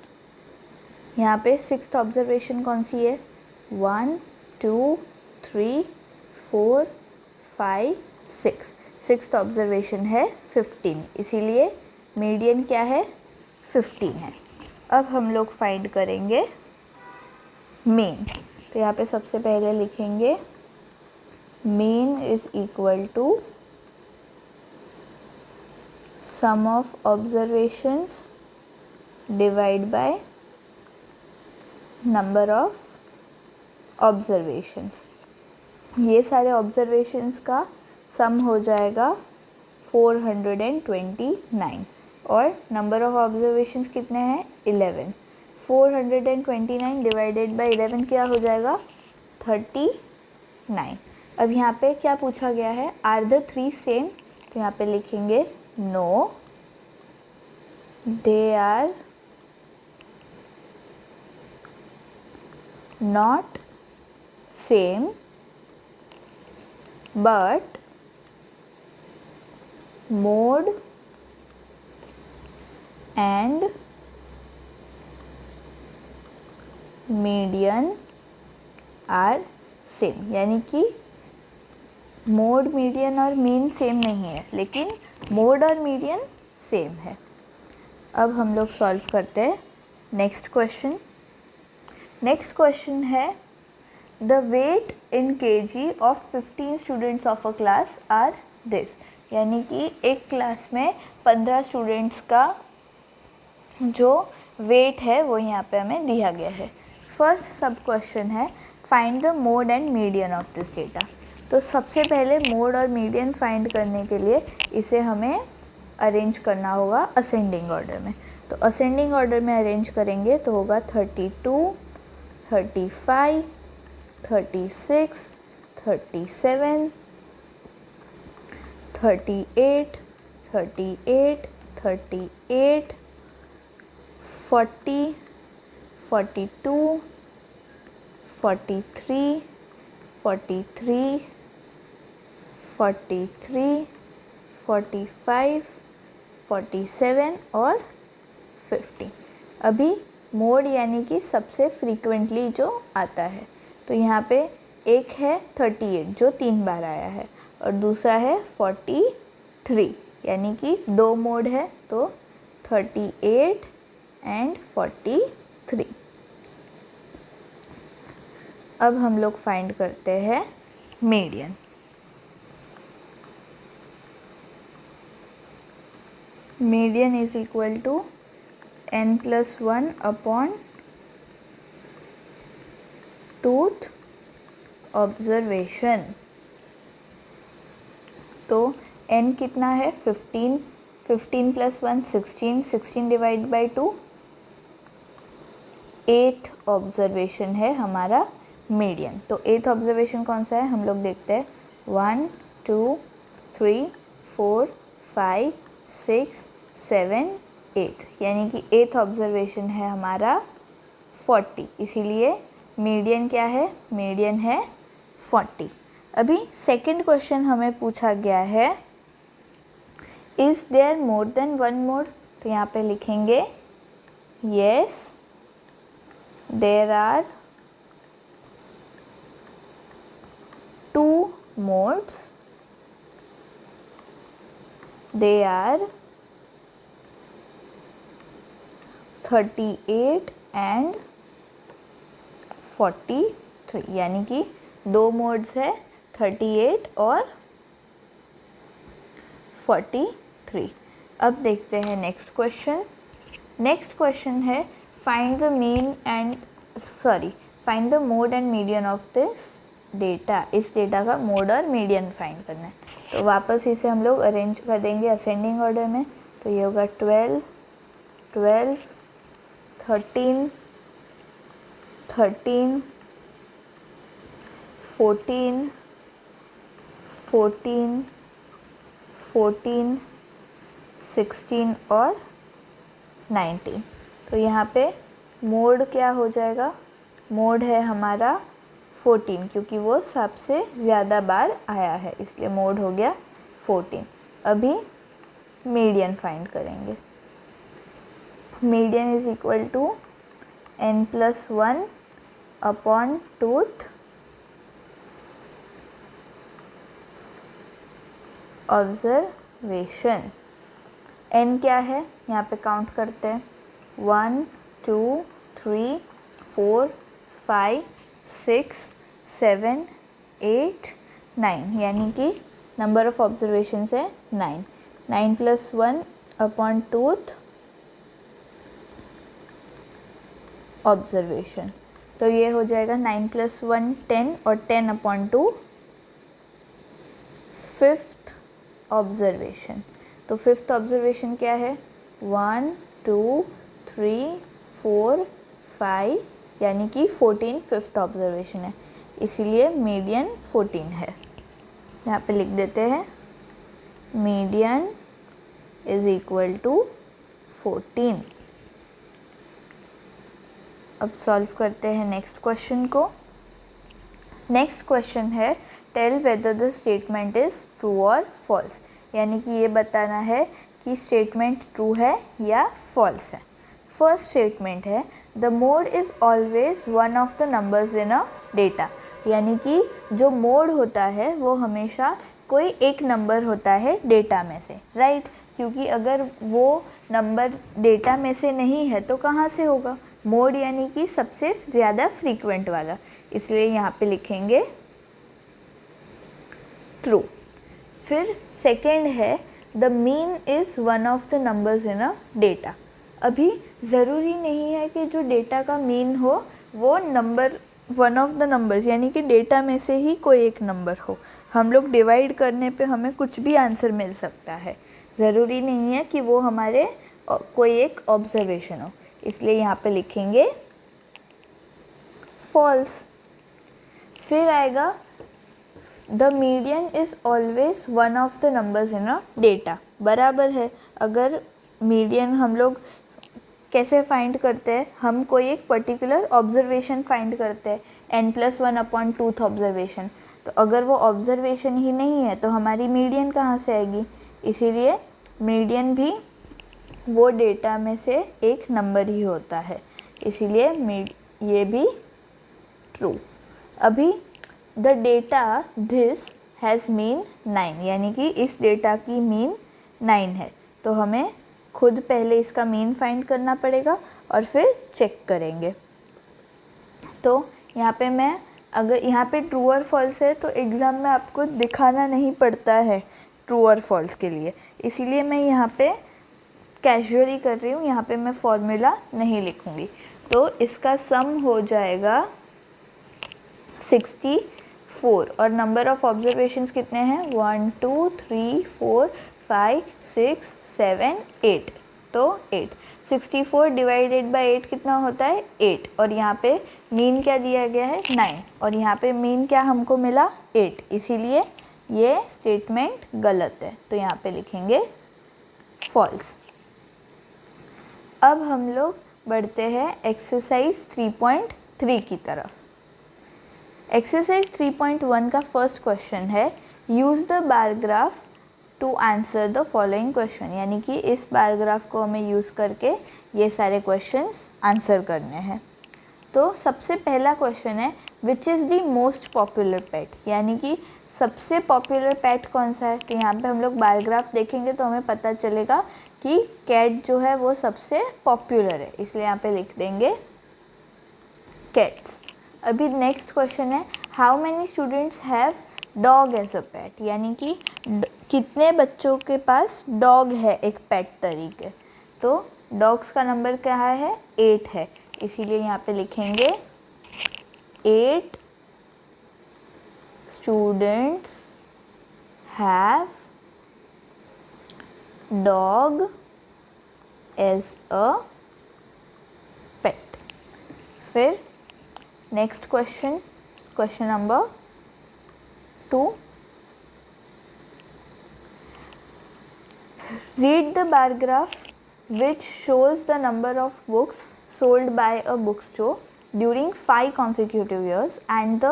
यहाँ पे 6th ऑब्जर्वेशन कौन सी है, 1, 2, 3, 4, 5, 6। 6th ऑब्जर्वेशन है 15, इसीलिए मीडियन क्या है, 15 है। अब हम लोग फाइंड करेंगे मीन। तो यहाँ पे सबसे पहले लिखेंगे mean is equal to sum of observations divide by number of observations. ये सारे ऑब्जर्वेशंस का सम हो जाएगा 429 और नंबर ऑफ ऑब्जर्वेशंस कितने हैं, 11। 429 डिवाइडेड बाय 11 क्या हो जाएगा, 39। अब यहाँ पे क्या पूछा गया है, आर द 3 सेम। तो यहाँ पे लिखेंगे no they are not same but mode and median are same, यानी कि मोड, मीडियन और मीन सेम नहीं है, लेकिन मोड और मीडियन सेम है। अब हम लोग सॉल्व करते हैं नेक्स्ट क्वेश्चन। नेक्स्ट क्वेश्चन है the weight in kg of 15 students of a class are this, यानी कि एक क्लास में 15 स्टूडेंट्स का जो वेट है वो यहाँ पे हमें दिया गया है। फर्स्ट सब क्वेश्चन है find the mode and median of this data. तो सबसे पहले मोड और मीडियन फाइंड करने के लिए इसे हमें अरेंज करना होगा असेंडिंग ऑर्डर में। तो असेंडिंग ऑर्डर में अरेंज करेंगे तो होगा 32, 35, 36, 37, 38, 38, 38, 40, 42, 43, 43, 43, 45, 47 और 50। अभी मोड यानी कि सबसे फ्रीक्वेंटली जो आता है, तो यहाँ पे एक है 38 जो 3 बार आया है और दूसरा है 43, यानी कि 2 मोड है, तो 38 एंड 43। अब हम लोग फाइंड करते हैं median. Median is equal to n+1 upon टूथ ऑब्जर्वेशन। तो n कितना है 15, 15 + 1 16, 16 डिवाइड बाई 2 8th ऑब्जर्वेशन है हमारा मीडियन। तो 8th ऑब्जर्वेशन कौन सा है, हम लोग देखते हैं 1 2 3 4 5 6 7 8, यानी कि 8th ऑब्जर्वेशन है हमारा 40, इसीलिए मीडियन क्या है, मीडियन है 40। अभी सेकंड क्वेश्चन हमें पूछा गया है is there more than 1 mode. तो यहाँ पे लिखेंगे yes there are 2 modes, they are 38 and 43, यानी कि 2 मोड्स है 38 और 43। अब देखते हैं नेक्स्ट क्वेश्चन। नेक्स्ट क्वेश्चन है find the mode and median of this data. इस डेटा का मोड और मीडियन फाइंड करना है। तो वापस इसे हम लोग अरेंज कर देंगे असेंडिंग ऑर्डर में। तो ये होगा 12 12 13 13 14 14 14 16 और 19। तो यहाँ पे मोड क्या हो जाएगा, मोड है हमारा 14, क्योंकि वो सबसे ज़्यादा बार आया है, इसलिए मोड हो गया 14। अभी मीडियन फाइंड करेंगे। Median is equal to n+1 upon टूथ ऑब्जर्वेशन। n क्या है, यहाँ पे काउंट करते हैं 1 2 3 4 5 6 7 8 9, यानी कि नंबर ऑफ ऑब्जर्वेशन है 9। 9+1 अपॉन टूथ ऑब्जर्वेशन, तो ये हो जाएगा 9+1 10 और 10 अपॉन 2 5th ऑब्जर्वेशन। तो 5th ऑब्जर्वेशन क्या है 1 2 3 4 5, यानी कि 14 5th ऑब्जर्वेशन है, इसीलिए मीडियन 14 है। यहाँ पे लिख देते हैं मीडियन इज इक्वल टू 14। अब सॉल्व करते हैं नेक्स्ट क्वेश्चन को। नेक्स्ट क्वेश्चन है tell whether the statement is true और फॉल्स, यानी कि ये बताना है कि स्टेटमेंट ट्रू है या फॉल्स है। फर्स्ट स्टेटमेंट है the mode is always one of the numbers in a data, यानी कि जो मोड होता है वो हमेशा कोई एक नंबर होता है डेटा में से, राइट। क्योंकि अगर वो नंबर डेटा में से नहीं है तो कहाँ से होगा, मोड यानी कि सबसे ज़्यादा फ्रीक्वेंट वाला, इसलिए यहाँ पे लिखेंगे ट्रू। फिर सेकेंड है the mean is one of the numbers in a data. अभी ज़रूरी नहीं है कि जो डेटा का मीन हो वो number one of the numbers यानी कि डेटा में से ही कोई एक नंबर हो। हम लोग डिवाइड करने पे हमें कुछ भी आंसर मिल सकता है, ज़रूरी नहीं है कि वो हमारे कोई एक ऑब्जर्वेशन हो, इसलिए यहाँ पे लिखेंगे फॉल्स। फिर आएगा the median is always one of the numbers in a data, बराबर है। अगर मीडियन हम लोग कैसे फाइंड करते हैं, हम कोई एक पर्टिकुलर ऑब्जर्वेशन फाइंड करते हैं n+1 अपॉन टूथ ऑब्जर्वेशन, तो अगर वो ऑब्जर्वेशन ही नहीं है तो हमारी मीडियन कहाँ से आएगी, इसीलिए मीडियन भी वो डेटा में से एक नंबर ही होता है, इसीलिए ये भी ट्रू। अभी the data this has mean 9, यानी कि इस डेटा की मीन 9 है, तो हमें खुद पहले इसका मीन फाइंड करना पड़ेगा और फिर चेक करेंगे। तो यहाँ पे मैं अगर यहाँ पे ट्रू और फॉल्स है तो एग्ज़ाम में आपको दिखाना नहीं पड़ता है ट्रू और फॉल्स के लिए, इसीलिए मैं यहाँ पे कैजुअली कर रही हूँ, यहाँ पे मैं फॉर्मूला नहीं लिखूँगी। तो इसका सम हो जाएगा 64 और नंबर ऑफ़ ऑब्जर्वेशंस कितने हैं 1 2 3 4 5 6 7 8, तो 8। 64 डिवाइडेड बाय 8 कितना होता है 8, और यहाँ पे मीन क्या दिया गया है 9, और यहाँ पे मीन क्या हमको मिला 8, इसीलिए ये स्टेटमेंट गलत है, तो यहाँ पे लिखेंगे फॉल्स। अब हम लोग बढ़ते हैं एक्सरसाइज 3.3 की तरफ। एक्सरसाइज 3.1 का फर्स्ट क्वेश्चन है use the bar graph to answer the following question, यानी कि इस बार ग्राफ को हमें यूज़ करके ये सारे क्वेश्चंस आंसर करने हैं। तो सबसे पहला क्वेश्चन है which is the most popular pet, यानी कि सबसे पॉपुलर पेट कौन सा है। तो यहाँ पे हम लोग बार ग्राफ देखेंगे तो हमें पता चलेगा कि कैट जो है वो सबसे पॉपुलर है, इसलिए यहाँ पे लिख देंगे कैट्स। अभी नेक्स्ट क्वेश्चन है how many students have dog as a pet, यानी कि कितने बच्चों के पास डॉग है एक पेट तरीके। तो डॉग्स का नंबर क्या है 8 है, इसीलिए यहाँ पे लिखेंगे 8 students have dog as a pet. फिर next question, question number 2, read the bar graph which shows the number of books sold by a bookstore during 5 consecutive years and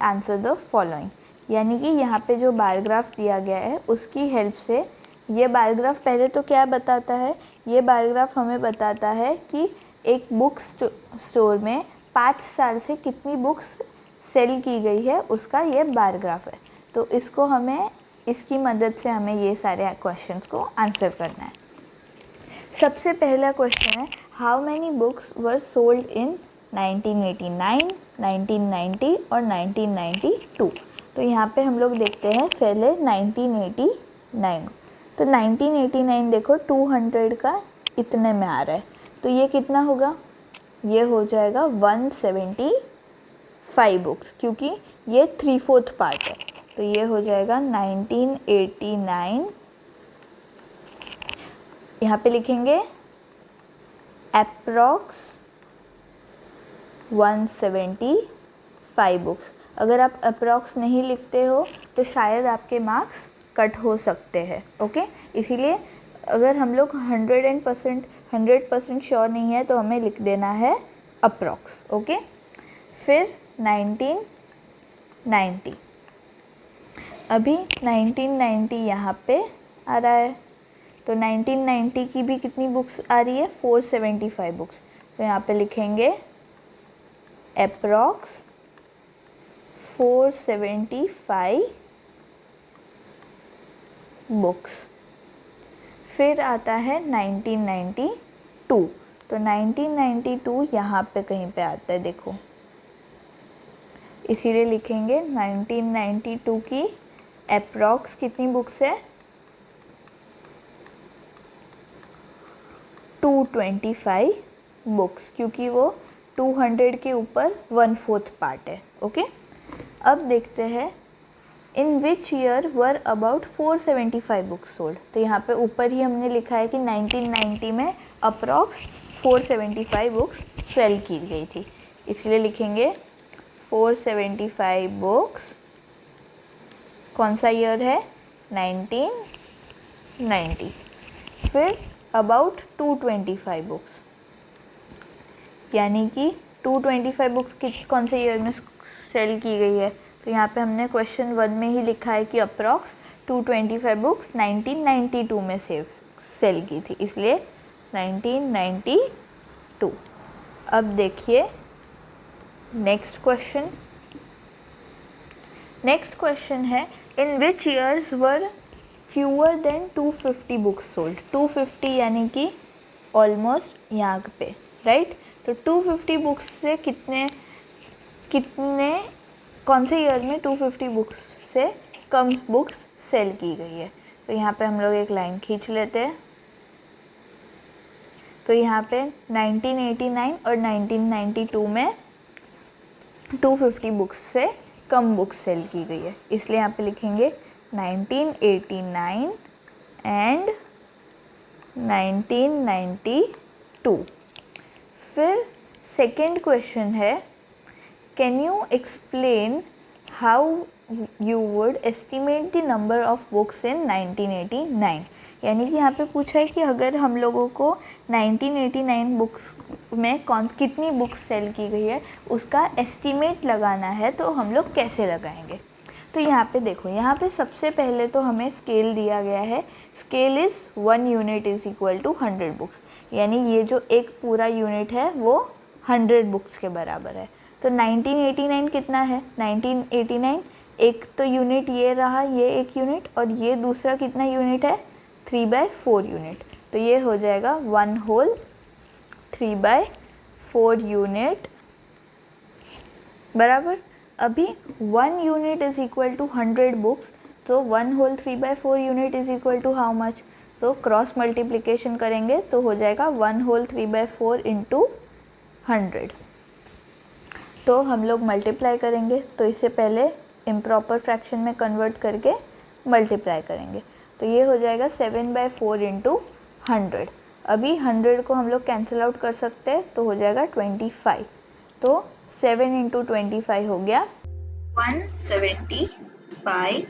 answer the following, यानी कि यहाँ पे जो bar graph दिया गया है उसकी हेल्प से ये बार ग्राफ पहले तो क्या बताता है, ये बार ग्राफ हमें बताता है कि एक बुक स्टोर में 5 साल से कितनी बुक्स सेल की गई है, उसका ये बार ग्राफ है। तो इसको हमें इसकी मदद से हमें ये सारे क्वेश्चंस को आंसर करना है। सबसे पहला क्वेश्चन है how many books were sold in 1989, 1990 और 1992। तो यहाँ पे हम लोग देखते हैं पहले 1989। तो 1989 देखो 200 का इतने में आ रहा है, तो ये कितना होगा, ये हो जाएगा 175 बुक्स, क्योंकि ये 3/4 पार्ट है, तो ये हो जाएगा 1989। यहाँ पे लिखेंगे अप्रॉक्स 175 बुक्स। अगर आप अप्रॉक्स नहीं लिखते हो तो शायद आपके मार्क्स कट हो सकते हैं, ओके। इसीलिए अगर हम लोग 100% श्योर नहीं है तो हमें लिख देना है अप्रॉक्स, ओके। फिर 1990, अभी 1990 यहाँ पे आ रहा है, तो 1990 की भी कितनी बुक्स आ रही है 475 बुक्स, तो यहाँ पे लिखेंगे अप्रॉक्स 475 बुक्स। फिर आता है 1992, तो 1992 यहाँ पे कहीं पे आता है देखो, इसीलिए लिखेंगे 1992 की अप्रॉक्स कितनी बुक्स है 225 बुक्स, क्योंकि वो 200 के ऊपर 1/4 पार्ट है, ओके। अब देखते हैं in which year were about 475 books sold. तो यहाँ पे ऊपर ही हमने लिखा है कि 1990 में अप्रॉक्स 475 बुक्स सेल की गई थी, इसलिए लिखेंगे 475 बुक्स, कौन सा ईयर है 1990। फिर अबाउट 225 बुक्स, यानी कि 225 बुक्स कौन से ईयर में सेल की गई है, तो यहाँ पे हमने क्वेश्चन 1 में ही लिखा है कि अप्रॉक्स 225 बुक्स 1992 में सेल की थी, इसलिए 1992। अब देखिए नेक्स्ट क्वेश्चन है in which years were fewer than 250 books sold. 250 यानी कि ऑलमोस्ट यहाँ पे, राइट। तो 250 बुक्स से कितने कौन से ईयर में 250 बुक्स से कम बुक्स सेल की गई है। तो यहाँ पे हम लोग एक लाइन खींच लेते हैं। तो यहाँ पे 1989 और 1992 में 250 बुक्स से कम बुक्स सेल की गई है, इसलिए यहाँ पे लिखेंगे 1989 एंड 1992। फिर सेकेंड क्वेश्चन है can you explain how you would estimate the number of books इन 1989। यानी कि यहाँ पे पूछा है कि अगर हम लोगों को 1989 बुक्स में कितनी बुक्स सेल की गई है उसका एस्टिमेट लगाना है, तो हम लोग कैसे लगाएंगे। तो यहाँ पे देखो, यहाँ पे सबसे पहले तो हमें स्केल दिया गया है। Scale is 1 unit is equal to 100 books, यानी ये जो एक पूरा यूनिट है वो 100 बुक्स के बराबर है। तो 1989 कितना है, 1989 एक तो यूनिट ये रहा, ये एक यूनिट, और ये दूसरा कितना यूनिट है, 3/4 यूनिट। तो ये हो जाएगा 1 होल 3/4 यूनिट बराबर। अभी 1 unit is equal to 100 books, तो 1 whole 3/4 unit is equal to how much. तो क्रॉस मल्टीप्लिकेशन करेंगे तो हो जाएगा 1 होल 3/4 इंटू 100। तो हम लोग मल्टीप्लाई करेंगे, तो इससे पहले इम्प्रॉपर फ्रैक्शन में कन्वर्ट करके मल्टीप्लाई करेंगे। तो ये हो जाएगा 7/4 इंटू 100। अभी 100 को हम लोग कैंसिल आउट कर सकते हैं, तो हो जाएगा 25। तो 7 इंटू 25 हो गया 175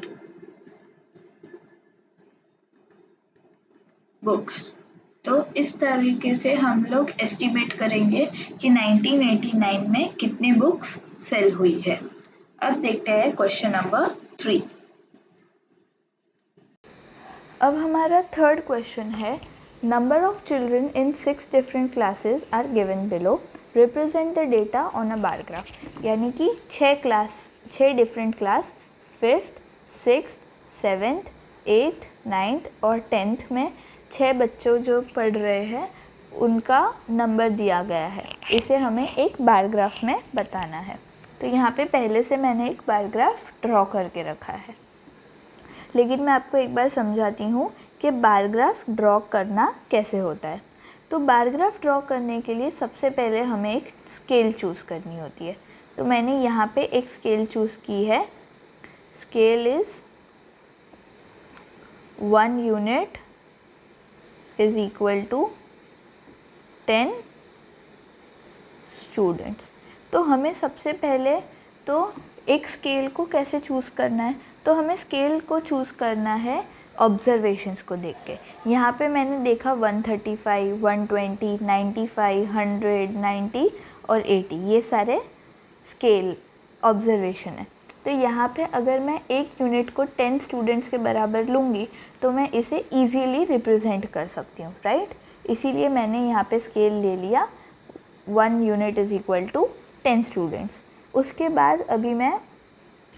बुक्स। तो इस तरीके से हम लोग एस्टिमेट करेंगे कि 1989 में कितने बुक्स सेल हुई है। अब देखते हैं क्वेश्चन नंबर 3। अब हमारा थर्ड क्वेश्चन है number of children in 6 different classes are given below, represent the data on a bar graph. यानी कि 6 different class 5th 6th 7th 8th 9th और 10th में 6 बच्चों जो पढ़ रहे हैं उनका नंबर दिया गया है। इसे हमें एक बार ग्राफ में बताना है। तो यहाँ पे पहले से मैंने एक बार ग्राफ ड्रॉ करके रखा है, लेकिन मैं आपको एक बार समझाती हूँ कि बार ग्राफ ड्रॉ करना कैसे होता है। तो बार ग्राफ ड्रॉ करने के लिए सबसे पहले हमें एक स्केल चूज़ करनी होती है। तो मैंने यहाँ पे एक स्केल चूज़ की है। Scale is 1 unit is equal to 10 students. तो हमें सबसे पहले तो एक स्केल को कैसे चूज़ करना है, तो हमें स्केल को चूज़ करना है ऑब्जर्वेशंस को देख के। यहाँ पे मैंने देखा 135, 120, 95, 100, 90 और 80, ये सारे स्केल ऑब्जर्वेशन है। तो यहाँ पे अगर मैं एक यूनिट को 10 स्टूडेंट्स के बराबर लूँगी तो मैं इसे ईजीली रिप्रेजेंट कर सकती हूँ, राइट। इसीलिए मैंने यहाँ पे स्केल ले लिया 1 unit is equal to 10 students. उसके बाद अभी मैं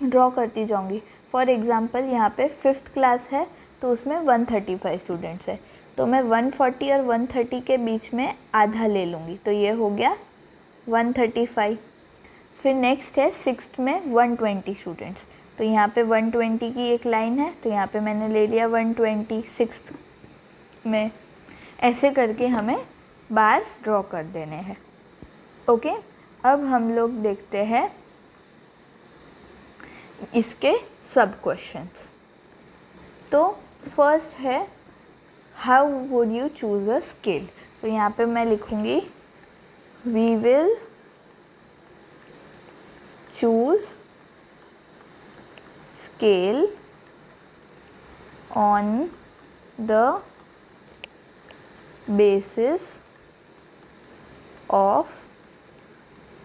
ड्रॉ करती जाऊँगी। फॉर एग्ज़ाम्पल यहाँ पे 5th क्लास है तो उसमें 135 स्टूडेंट्स है, तो मैं 140 और 130 के बीच में आधा ले लूँगी, तो ये हो गया 135। फिर नेक्स्ट है 6th में 120 स्टूडेंट्स, तो यहाँ पे 120 की एक लाइन है, तो यहाँ पे मैंने ले लिया 120 6th में। ऐसे करके हमें बार्स ड्रॉ कर देने हैं। ओके, अब हम लोग देखते हैं इसके सब क्वेश्चंस। तो फर्स्ट है how would you choose a scale. तो यहाँ पे मैं लिखूँगी we will choose scale on the basis of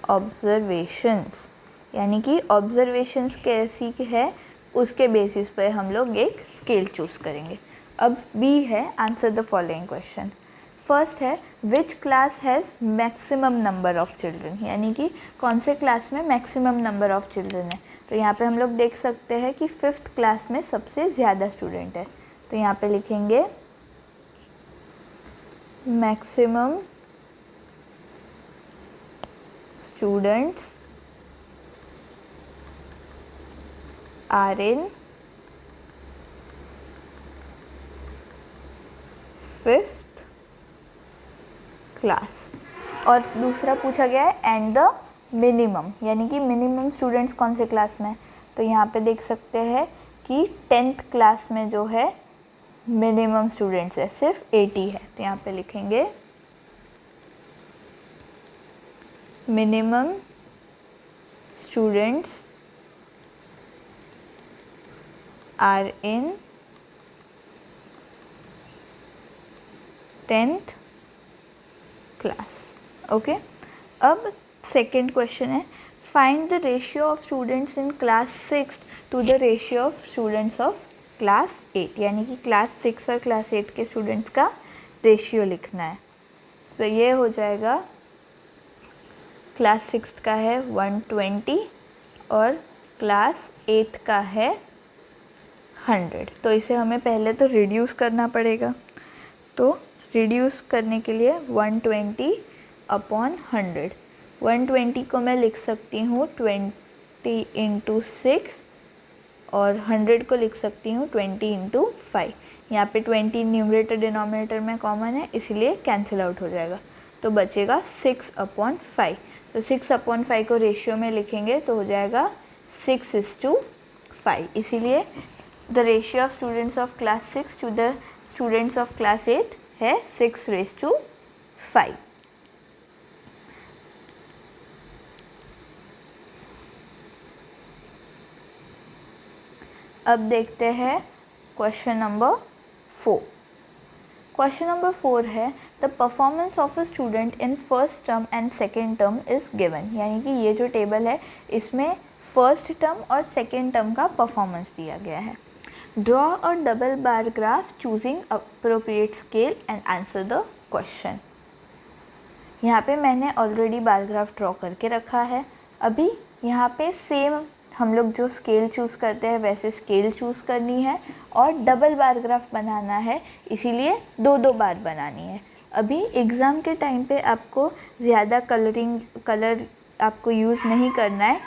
observations. यानी कि ऑब्जर्वेशंस कैसी है उसके बेसिस पे हम लोग एक स्केल चूज़ करेंगे। अब बी है answer the following question. First है which class has maximum number of children, यानी कि कौन से क्लास में मैक्सिमम नंबर ऑफ़ चिल्ड्रन है। तो यहाँ पे हम लोग देख सकते हैं कि 5th क्लास में सबसे ज़्यादा स्टूडेंट है। तो यहाँ पे लिखेंगे maximum students are in 5th class. और दूसरा पूछा गया है एंड द मिनिमम, यानी कि मिनिमम स्टूडेंट्स कौन से क्लास में। तो यहाँ पे देख सकते हैं कि 10th क्लास में जो है मिनिमम स्टूडेंट्स है सिर्फ 80 है। तो यहाँ पे लिखेंगे minimum students are in 10th class. Okay, अब सेकेंड क्वेश्चन है find the ratio of students in class 6 to the ratio of students of class 8, यानी कि क्लास 6 और क्लास 8 के स्टूडेंट्स का रेशियो लिखना है। तो ये हो जाएगा क्लास 6 का है 120 और क्लास 8 का है 100। तो इसे हमें पहले तो रिड्यूस करना पड़ेगा। तो रिड्यूस करने के लिए 120 अपॉन 100, 120 को मैं लिख सकती हूँ 20 इंटू 6 और 100 को लिख सकती हूँ 20 इंटू 5। यहाँ पे 20 न्यूमरेटर डिनोमिनेटर में कॉमन है इसलिए कैंसिल आउट हो जाएगा। तो बचेगा 6 अपॉन 5। तो 6 अपॉन 5 को रेशियो में लिखेंगे तो हो जाएगा 6:5। इसीलिए the ratio of students of class 6 to the students of class 8 है 6:5। अब देखते हैं क्वेश्चन नंबर 4। क्वेश्चन नंबर 4 है the performance of a student in first term and second term is given, यानी कि ये जो टेबल है इसमें फर्स्ट टर्म और सेकेंड टर्म का परफॉर्मेंस दिया गया है। Draw a double bar graph choosing appropriate scale and answer the question. यहाँ पे मैंने ऑलरेडी बार ग्राफ ड्रॉ करके रखा है। अभी यहाँ पे सेम हम लोग जो स्केल चूज़ करते हैं वैसे स्केल चूज़ करनी है और डबल बार ग्राफ बनाना है, इसीलिए 2-2 बार बनानी है। अभी एग्ज़ाम के टाइम पे आपको ज़्यादा कलर आपको यूज़ नहीं करना है।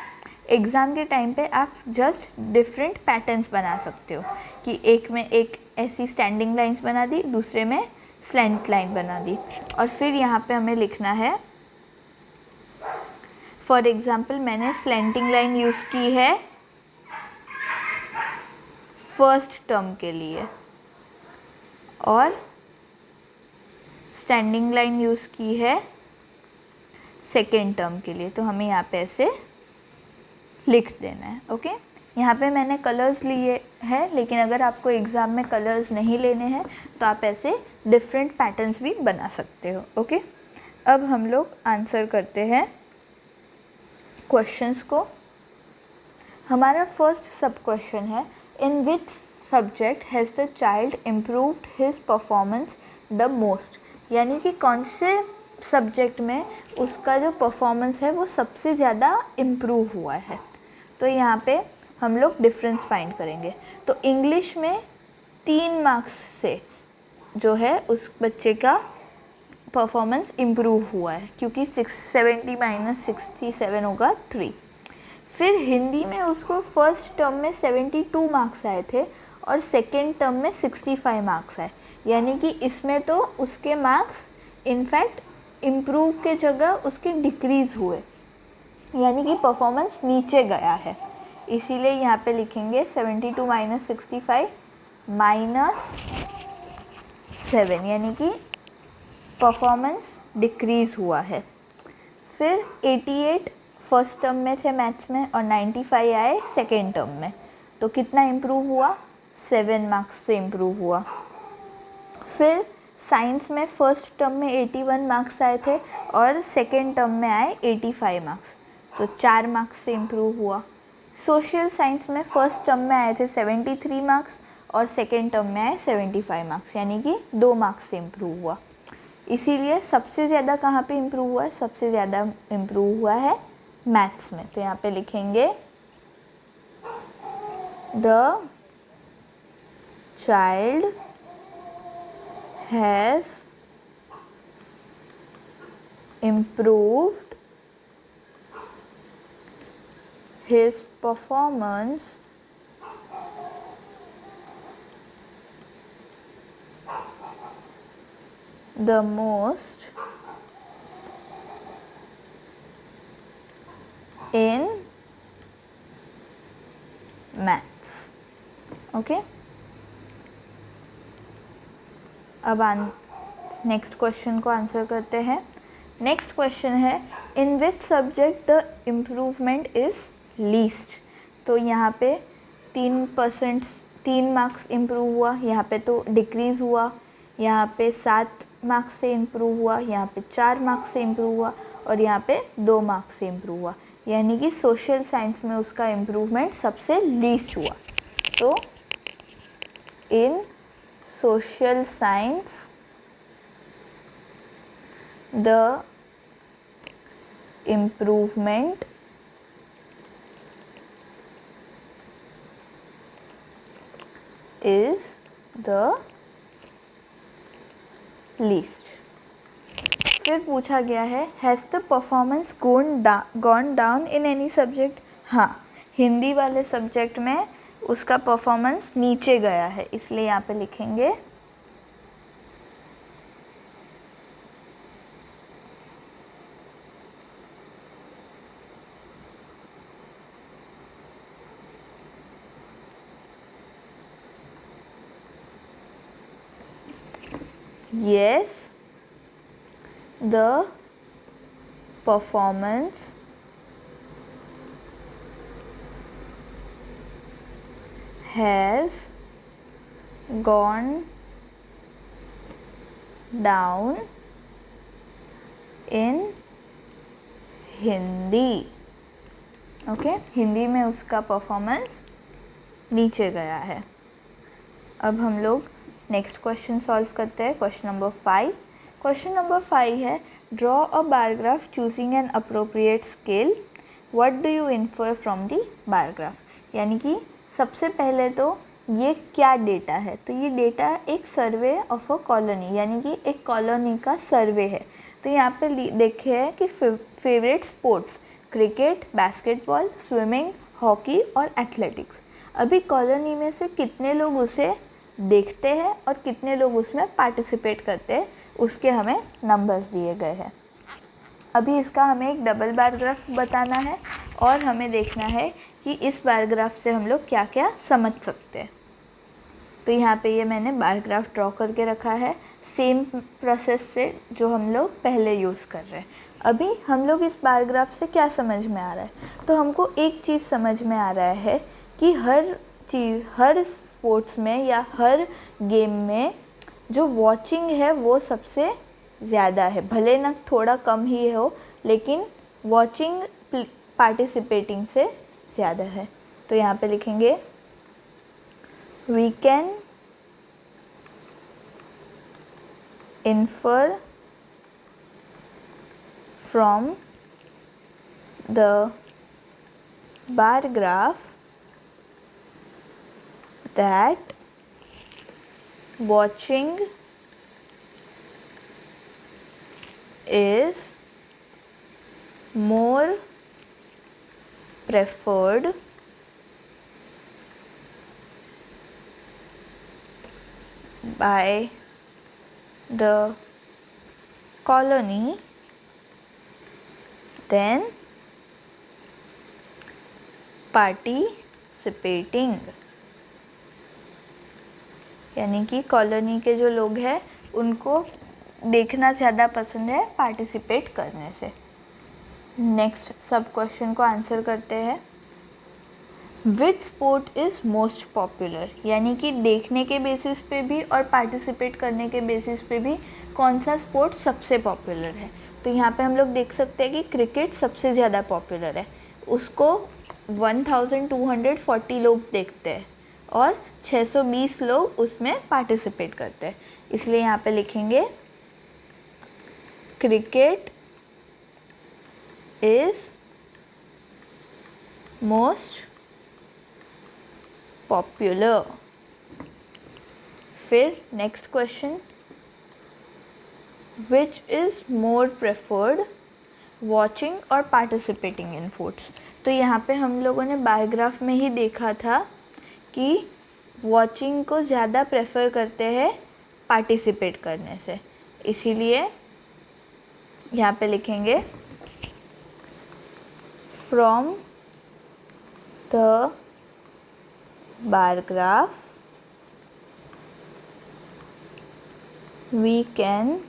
एग्ज़ाम के टाइम पे आप जस्ट डिफरेंट पैटर्न्स बना सकते हो कि एक में एक ऐसी स्टैंडिंग लाइंस बना दी, दूसरे में स्लैंट लाइन बना दी। और फिर यहाँ पे हमें लिखना है, फॉर एग्ज़ाम्पल मैंने स्लैंटिंग लाइन यूज़ की है फर्स्ट टर्म के लिए और स्टैंडिंग लाइन यूज़ की है सेकेंड टर्म के लिए। तो हमें यहाँ पे ऐसे लिख देना है। ओके, यहाँ पे मैंने कलर्स लिए हैं, लेकिन अगर आपको एग्ज़ाम में कलर्स नहीं लेने हैं तो आप ऐसे डिफरेंट पैटर्न्स भी बना सकते हो। ओके, अब हम लोग आंसर करते हैं क्वेश्चंस को। हमारा फर्स्ट सब क्वेश्चन है in which subject has the child improved his performance the most, यानी कि कौन से सब्जेक्ट में उसका जो परफॉर्मेंस है वो सबसे ज़्यादा इम्प्रूव हुआ है। तो यहाँ पे हम लोग डिफरेंस फाइंड करेंगे। तो इंग्लिश में 3 मार्क्स से जो है उस बच्चे का परफॉर्मेंस इम्प्रूव हुआ है, क्योंकि 670 - 67 होगा 3। फिर हिंदी में उसको फर्स्ट टर्म में 72 मार्क्स आए थे और सेकेंड टर्म में 65 मार्क्स आए, यानी कि इसमें तो उसके मार्क्स इनफैक्ट इम्प्रूव के जगह उसके डिक्रीज़ हुए, यानी कि परफॉर्मेंस नीचे गया है। इसीलिए यहाँ पे लिखेंगे 72 - 65 -7, यानी कि परफॉर्मेंस डिक्रीज़ हुआ है। फिर 88 फर्स्ट टर्म में थे मैथ्स में और 95 आए सेकेंड टर्म में, तो कितना इम्प्रूव हुआ? 7 मार्क्स से इम्प्रूव हुआ। फिर साइंस में फ़र्स्ट टर्म में 81 मार्क्स आए थे और सेकेंड टर्म में आए 85 मार्क्स, तो 4 मार्क्स से इम्प्रूव हुआ। सोशल साइंस में फ़र्स्ट टर्म में आए थे 73 मार्क्स और सेकेंड टर्म में आए 75 मार्क्स, यानी कि 2 मार्क्स से इम्प्रूव हुआ। इसीलिए सबसे ज़्यादा कहाँ पे इम्प्रूव हुआ है? सबसे ज़्यादा इम्प्रूव हुआ है मैथ्स में। तो यहाँ पे लिखेंगे the child has improved his performance the most in maths. Okay, अब नेक्स्ट क्वेश्चन को आंसर करते हैं। नेक्स्ट क्वेश्चन है in which subject the improvement is least. तो यहाँ पे 3 मार्क्स इम्प्रूव हुआ, यहाँ पे तो डिक्रीज़ हुआ, यहाँ पे 7 मार्क्स से इम्प्रूव हुआ, यहाँ पे 4 मार्क्स से इम्प्रूव हुआ और यहाँ पे 2 मार्क्स से इम्प्रूव हुआ, यानी कि सोशल साइंस में उसका इम्प्रूवमेंट सबसे लीस्ट हुआ। तो in social science the improvement is the least। फिर पूछा गया है has the performance gone down in any subject. हाँ, हिंदी वाले सब्जेक्ट में उसका परफॉर्मेंस नीचे गया है, इसलिए यहाँ पे लिखेंगे yes, the performance has gone down in Hindi. Okay, Hindi में उसका परफॉर्मेंस नीचे गया है। अब हम लोग नेक्स्ट क्वेश्चन सॉल्व करते हैं, क्वेश्चन नंबर 5। क्वेश्चन नंबर 5 है draw a bar graph choosing an appropriate scale, what do you infer from the bar graph. यानी कि सबसे पहले तो ये क्या डेटा है? तो ये डेटा एक सर्वे ऑफ अ कॉलोनी, यानी कि एक कॉलोनी का सर्वे है। तो यहाँ पे देखे है कि favourite sports cricket, basketball, swimming, hockey और एथलेटिक्स। अभी कॉलोनी में से कितने लोग उसे देखते हैं और कितने लोग उसमें पार्टिसिपेट करते हैं, उसके हमें नंबर्स दिए गए हैं। अभी इसका हमें एक डबल बार ग्राफ बताना है और हमें देखना है कि इस बार ग्राफ से हम लोग क्या क्या समझ सकते हैं। तो यहाँ पे ये मैंने बार ग्राफ ड्रॉ करके रखा है सेम प्रोसेस से जो हम लोग पहले यूज़ कर रहे हैं। अभी हम लोग इस बार ग्राफ से क्या समझ में आ रहा है? तो हमको एक चीज़ समझ में आ रहा है कि हर स्पोर्ट्स में या हर गेम में जो वॉचिंग है वो सबसे ज़्यादा है, भले ना थोड़ा कम ही हो, लेकिन वॉचिंग पार्टिसिपेटिंग से ज़्यादा है। तो यहाँ पे लिखेंगे we can infer from the bar graph that watching is more preferred by the colony than participating। यानी कि कॉलोनी के जो लोग हैं उनको देखना ज़्यादा पसंद है पार्टिसिपेट करने से। नेक्स्ट सब क्वेश्चन को आंसर करते हैं। Which sport is most popular, यानी कि देखने के बेसिस पे भी और पार्टिसिपेट करने के बेसिस पे भी कौन सा स्पोर्ट सबसे पॉपुलर है। तो यहाँ पे हम लोग देख सकते हैं कि क्रिकेट सबसे ज़्यादा पॉपुलर है, उसको 1240 लोग देखते हैं। और 620 लोग उसमें पार्टिसिपेट करते हैं, इसलिए यहाँ पे लिखेंगे क्रिकेट इज़ मोस्ट पॉपुलर। फिर next question, which is more preferred watching और पार्टिसिपेटिंग इन फूड्स। तो यहाँ पे हम लोगों ने बार ग्राफ में ही देखा था कि वॉचिंग को ज़्यादा प्रेफर करते हैं पार्टिसिपेट करने से, इसीलिए यहाँ पे लिखेंगे from the bar graph we can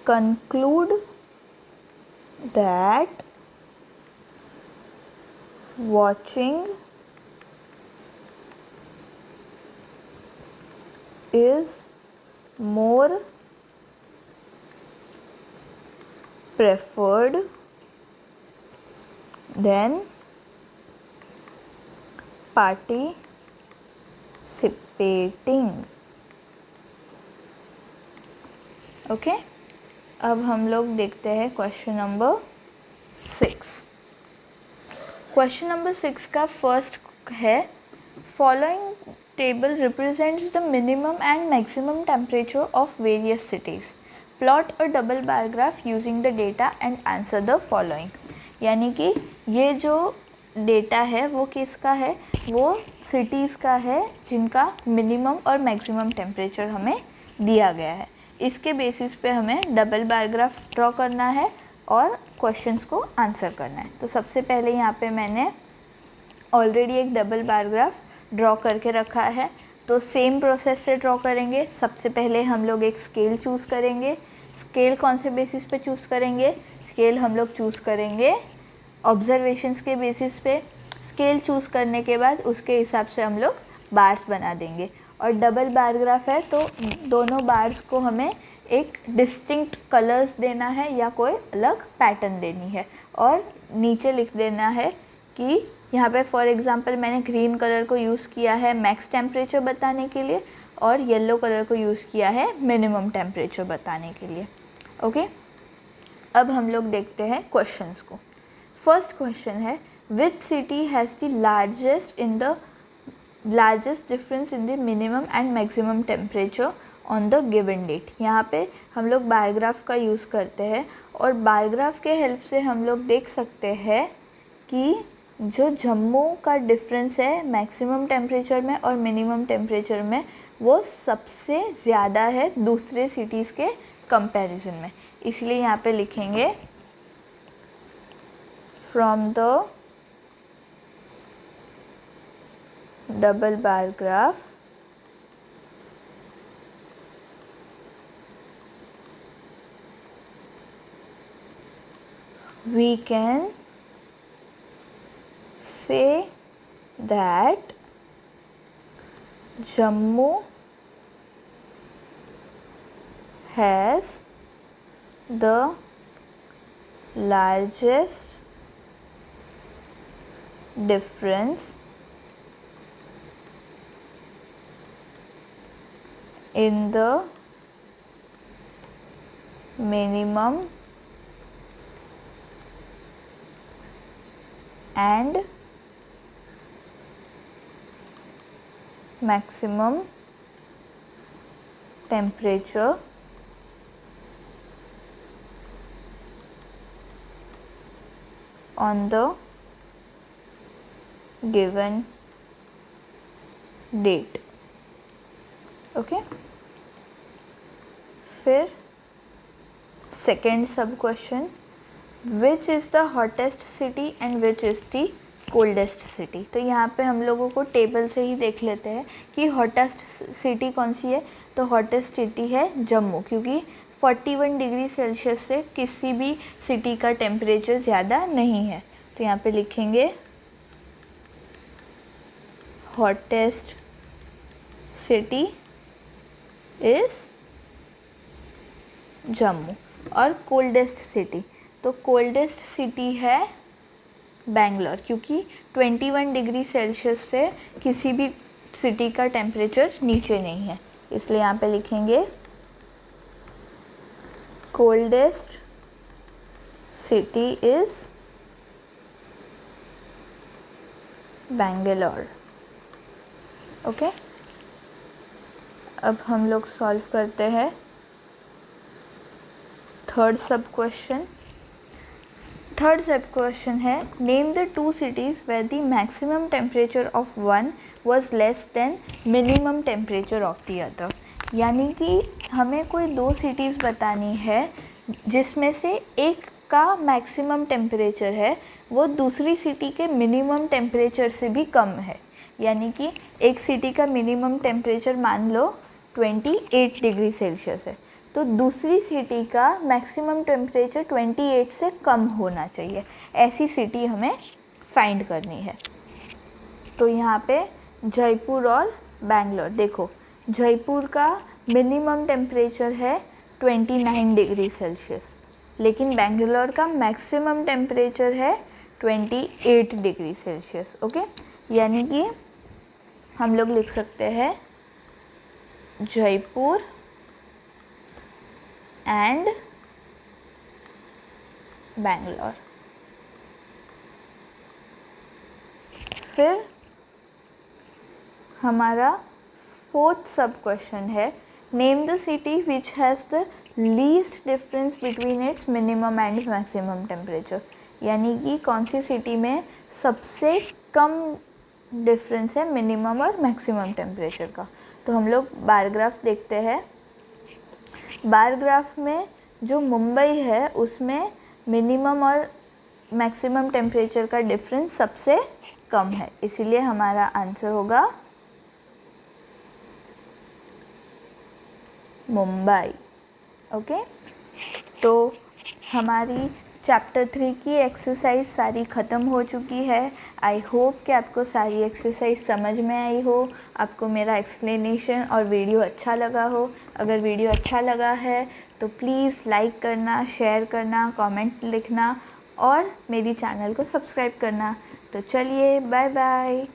conclude that watching is more preferred than participating। ओके, अब हम लोग देखते हैं क्वेश्चन नंबर 6। क्वेश्चन नंबर 6 का फर्स्ट है, following table represents the minimum and maximum temperature of various cities, plot a double bar graph using the data and answer the following. यानी कि ये जो डेटा है वो किसका है, वो सिटीज़ का है जिनका मिनिमम और मैक्सिमम टेम्परेचर हमें दिया गया है। इसके बेसिस पे हमें डबल बार ग्राफ ड्रॉ करना है और क्वेश्चंस को आंसर करना है। तो सबसे पहले यहाँ पे मैंने ऑलरेडी एक डबल बार ग्राफ ड्रॉ करके रखा है, तो सेम प्रोसेस से ड्रॉ करेंगे। सबसे पहले हम लोग एक स्केल चूज़ करेंगे। स्केल कौन से बेसिस पे चूज़ करेंगे, स्केल हम लोग चूज़ करेंगे ऑब्जर्वेशंस के बेसिस पे। स्केल चूज़ करने के बाद उसके हिसाब से हम लोग बार्स बना देंगे। और डबल बार ग्राफ है तो दोनों बार्स को हमें एक डिस्टिंक्ट कलर्स देना है या कोई अलग पैटर्न देनी है, और नीचे लिख देना है कि यहाँ पे फॉर एग्जांपल मैंने ग्रीन कलर को यूज़ किया है मैक्स टेम्परेचर बताने के लिए और येलो कलर को यूज़ किया है मिनिमम टेम्परेचर बताने के लिए। ओके, अब हम लोग देखते हैं क्वेश्चंस को। फर्स्ट क्वेश्चन है, which city has the largest difference in the minimum and maximum temperature on the given date. यहाँ पे हम लोग बार ग्राफ का यूज़ करते हैं और बार ग्राफ के हेल्प से हम लोग देख सकते हैं कि जो जम्मू का डिफरेंस है मैक्सिमम टेम्परेचर में और मिनिमम टेम्परेचर में, वो सबसे ज़्यादा है दूसरे सिटीज़ के कंपैरिजन में। इसलिए यहाँ पे लिखेंगे from the double bar graph we can say that Jammu has the largest difference in the minimum and maximum temperature on the given date। Okay, फिर सेकेंड सब question, which is the hottest city and which is the coldest city. तो यहाँ पे हम लोगों को table से ही देख लेते हैं कि हॉटेस्ट सिटी कौन सी है। तो हॉटेस्ट सिटी है जम्मू, क्योंकि 41 डिग्री सेल्सियस से किसी भी सिटी का टेम्परेचर ज़्यादा नहीं है। तो यहाँ पे लिखेंगे हॉटेस्ट सिटी इज़ जम्मू। और कोल्डेस्ट सिटी, तो कोल्डेस्ट सिटी है बेंगलोर, क्योंकि 21 डिग्री सेल्सियस से किसी भी सिटी का टेम्परेचर नीचे नहीं है, इसलिए यहाँ पे लिखेंगे coldest city is Bangalore. Okay, अब हम लोग सॉल्व करते हैं third sub question. Third sub question है name the two cities where the maximum temperature of one was less than minimum temperature of the other. यानी कि हमें कोई दो सिटीज़ बतानी है जिसमें से एक का मैक्सिमम टेम्परेचर है वो दूसरी सिटी के मिनिमम टेम्परेचर से भी कम है। यानी कि एक सिटी का मिनिमम टेम्परेचर मान लो 28 डिग्री सेल्सियस है, तो दूसरी सिटी का मैक्सिमम टेम्परेचर 28 से कम होना चाहिए। ऐसी सिटी हमें फाइंड करनी है। तो यहाँ पे जयपुर और बैंगलोर, देखो जयपुर का मिनिमम टेम्परेचर है 29 डिग्री सेल्सियस, लेकिन बेंगलोर का मैक्सिमम टेम्परेचर है 28 डिग्री सेल्सियस। ओके, यानी कि हम लोग लिख सकते हैं जयपुर एंड बैंगलोर। फिर हमारा फोर्थ सब क्वेश्चन है name the city which has the least difference between its minimum and maximum temperature. यानी कि कौन सी सिटी में सबसे कम डिफरेंस है मिनिमम और मैक्सिमम टेम्परेचर का। तो हम लोग बार ग्राफ देखते हैं। बार ग्राफ में जो मुंबई है उसमें मिनिमम और मैक्सिमम टेम्परेचर का डिफरेंस सबसे कम है, इसीलिए हमारा आंसर होगा मुंबई। ओके, तो हमारी चैप्टर 3 की एक्सरसाइज सारी ख़त्म हो चुकी है। आई होप कि आपको सारी एक्सरसाइज समझ में आई हो, आपको मेरा एक्सप्लेनेशन और वीडियो अच्छा लगा हो। अगर वीडियो अच्छा लगा है तो प्लीज़ लाइक करना, शेयर करना, कमेंट लिखना और मेरी चैनल को सब्सक्राइब करना। तो चलिए, बाय बाय।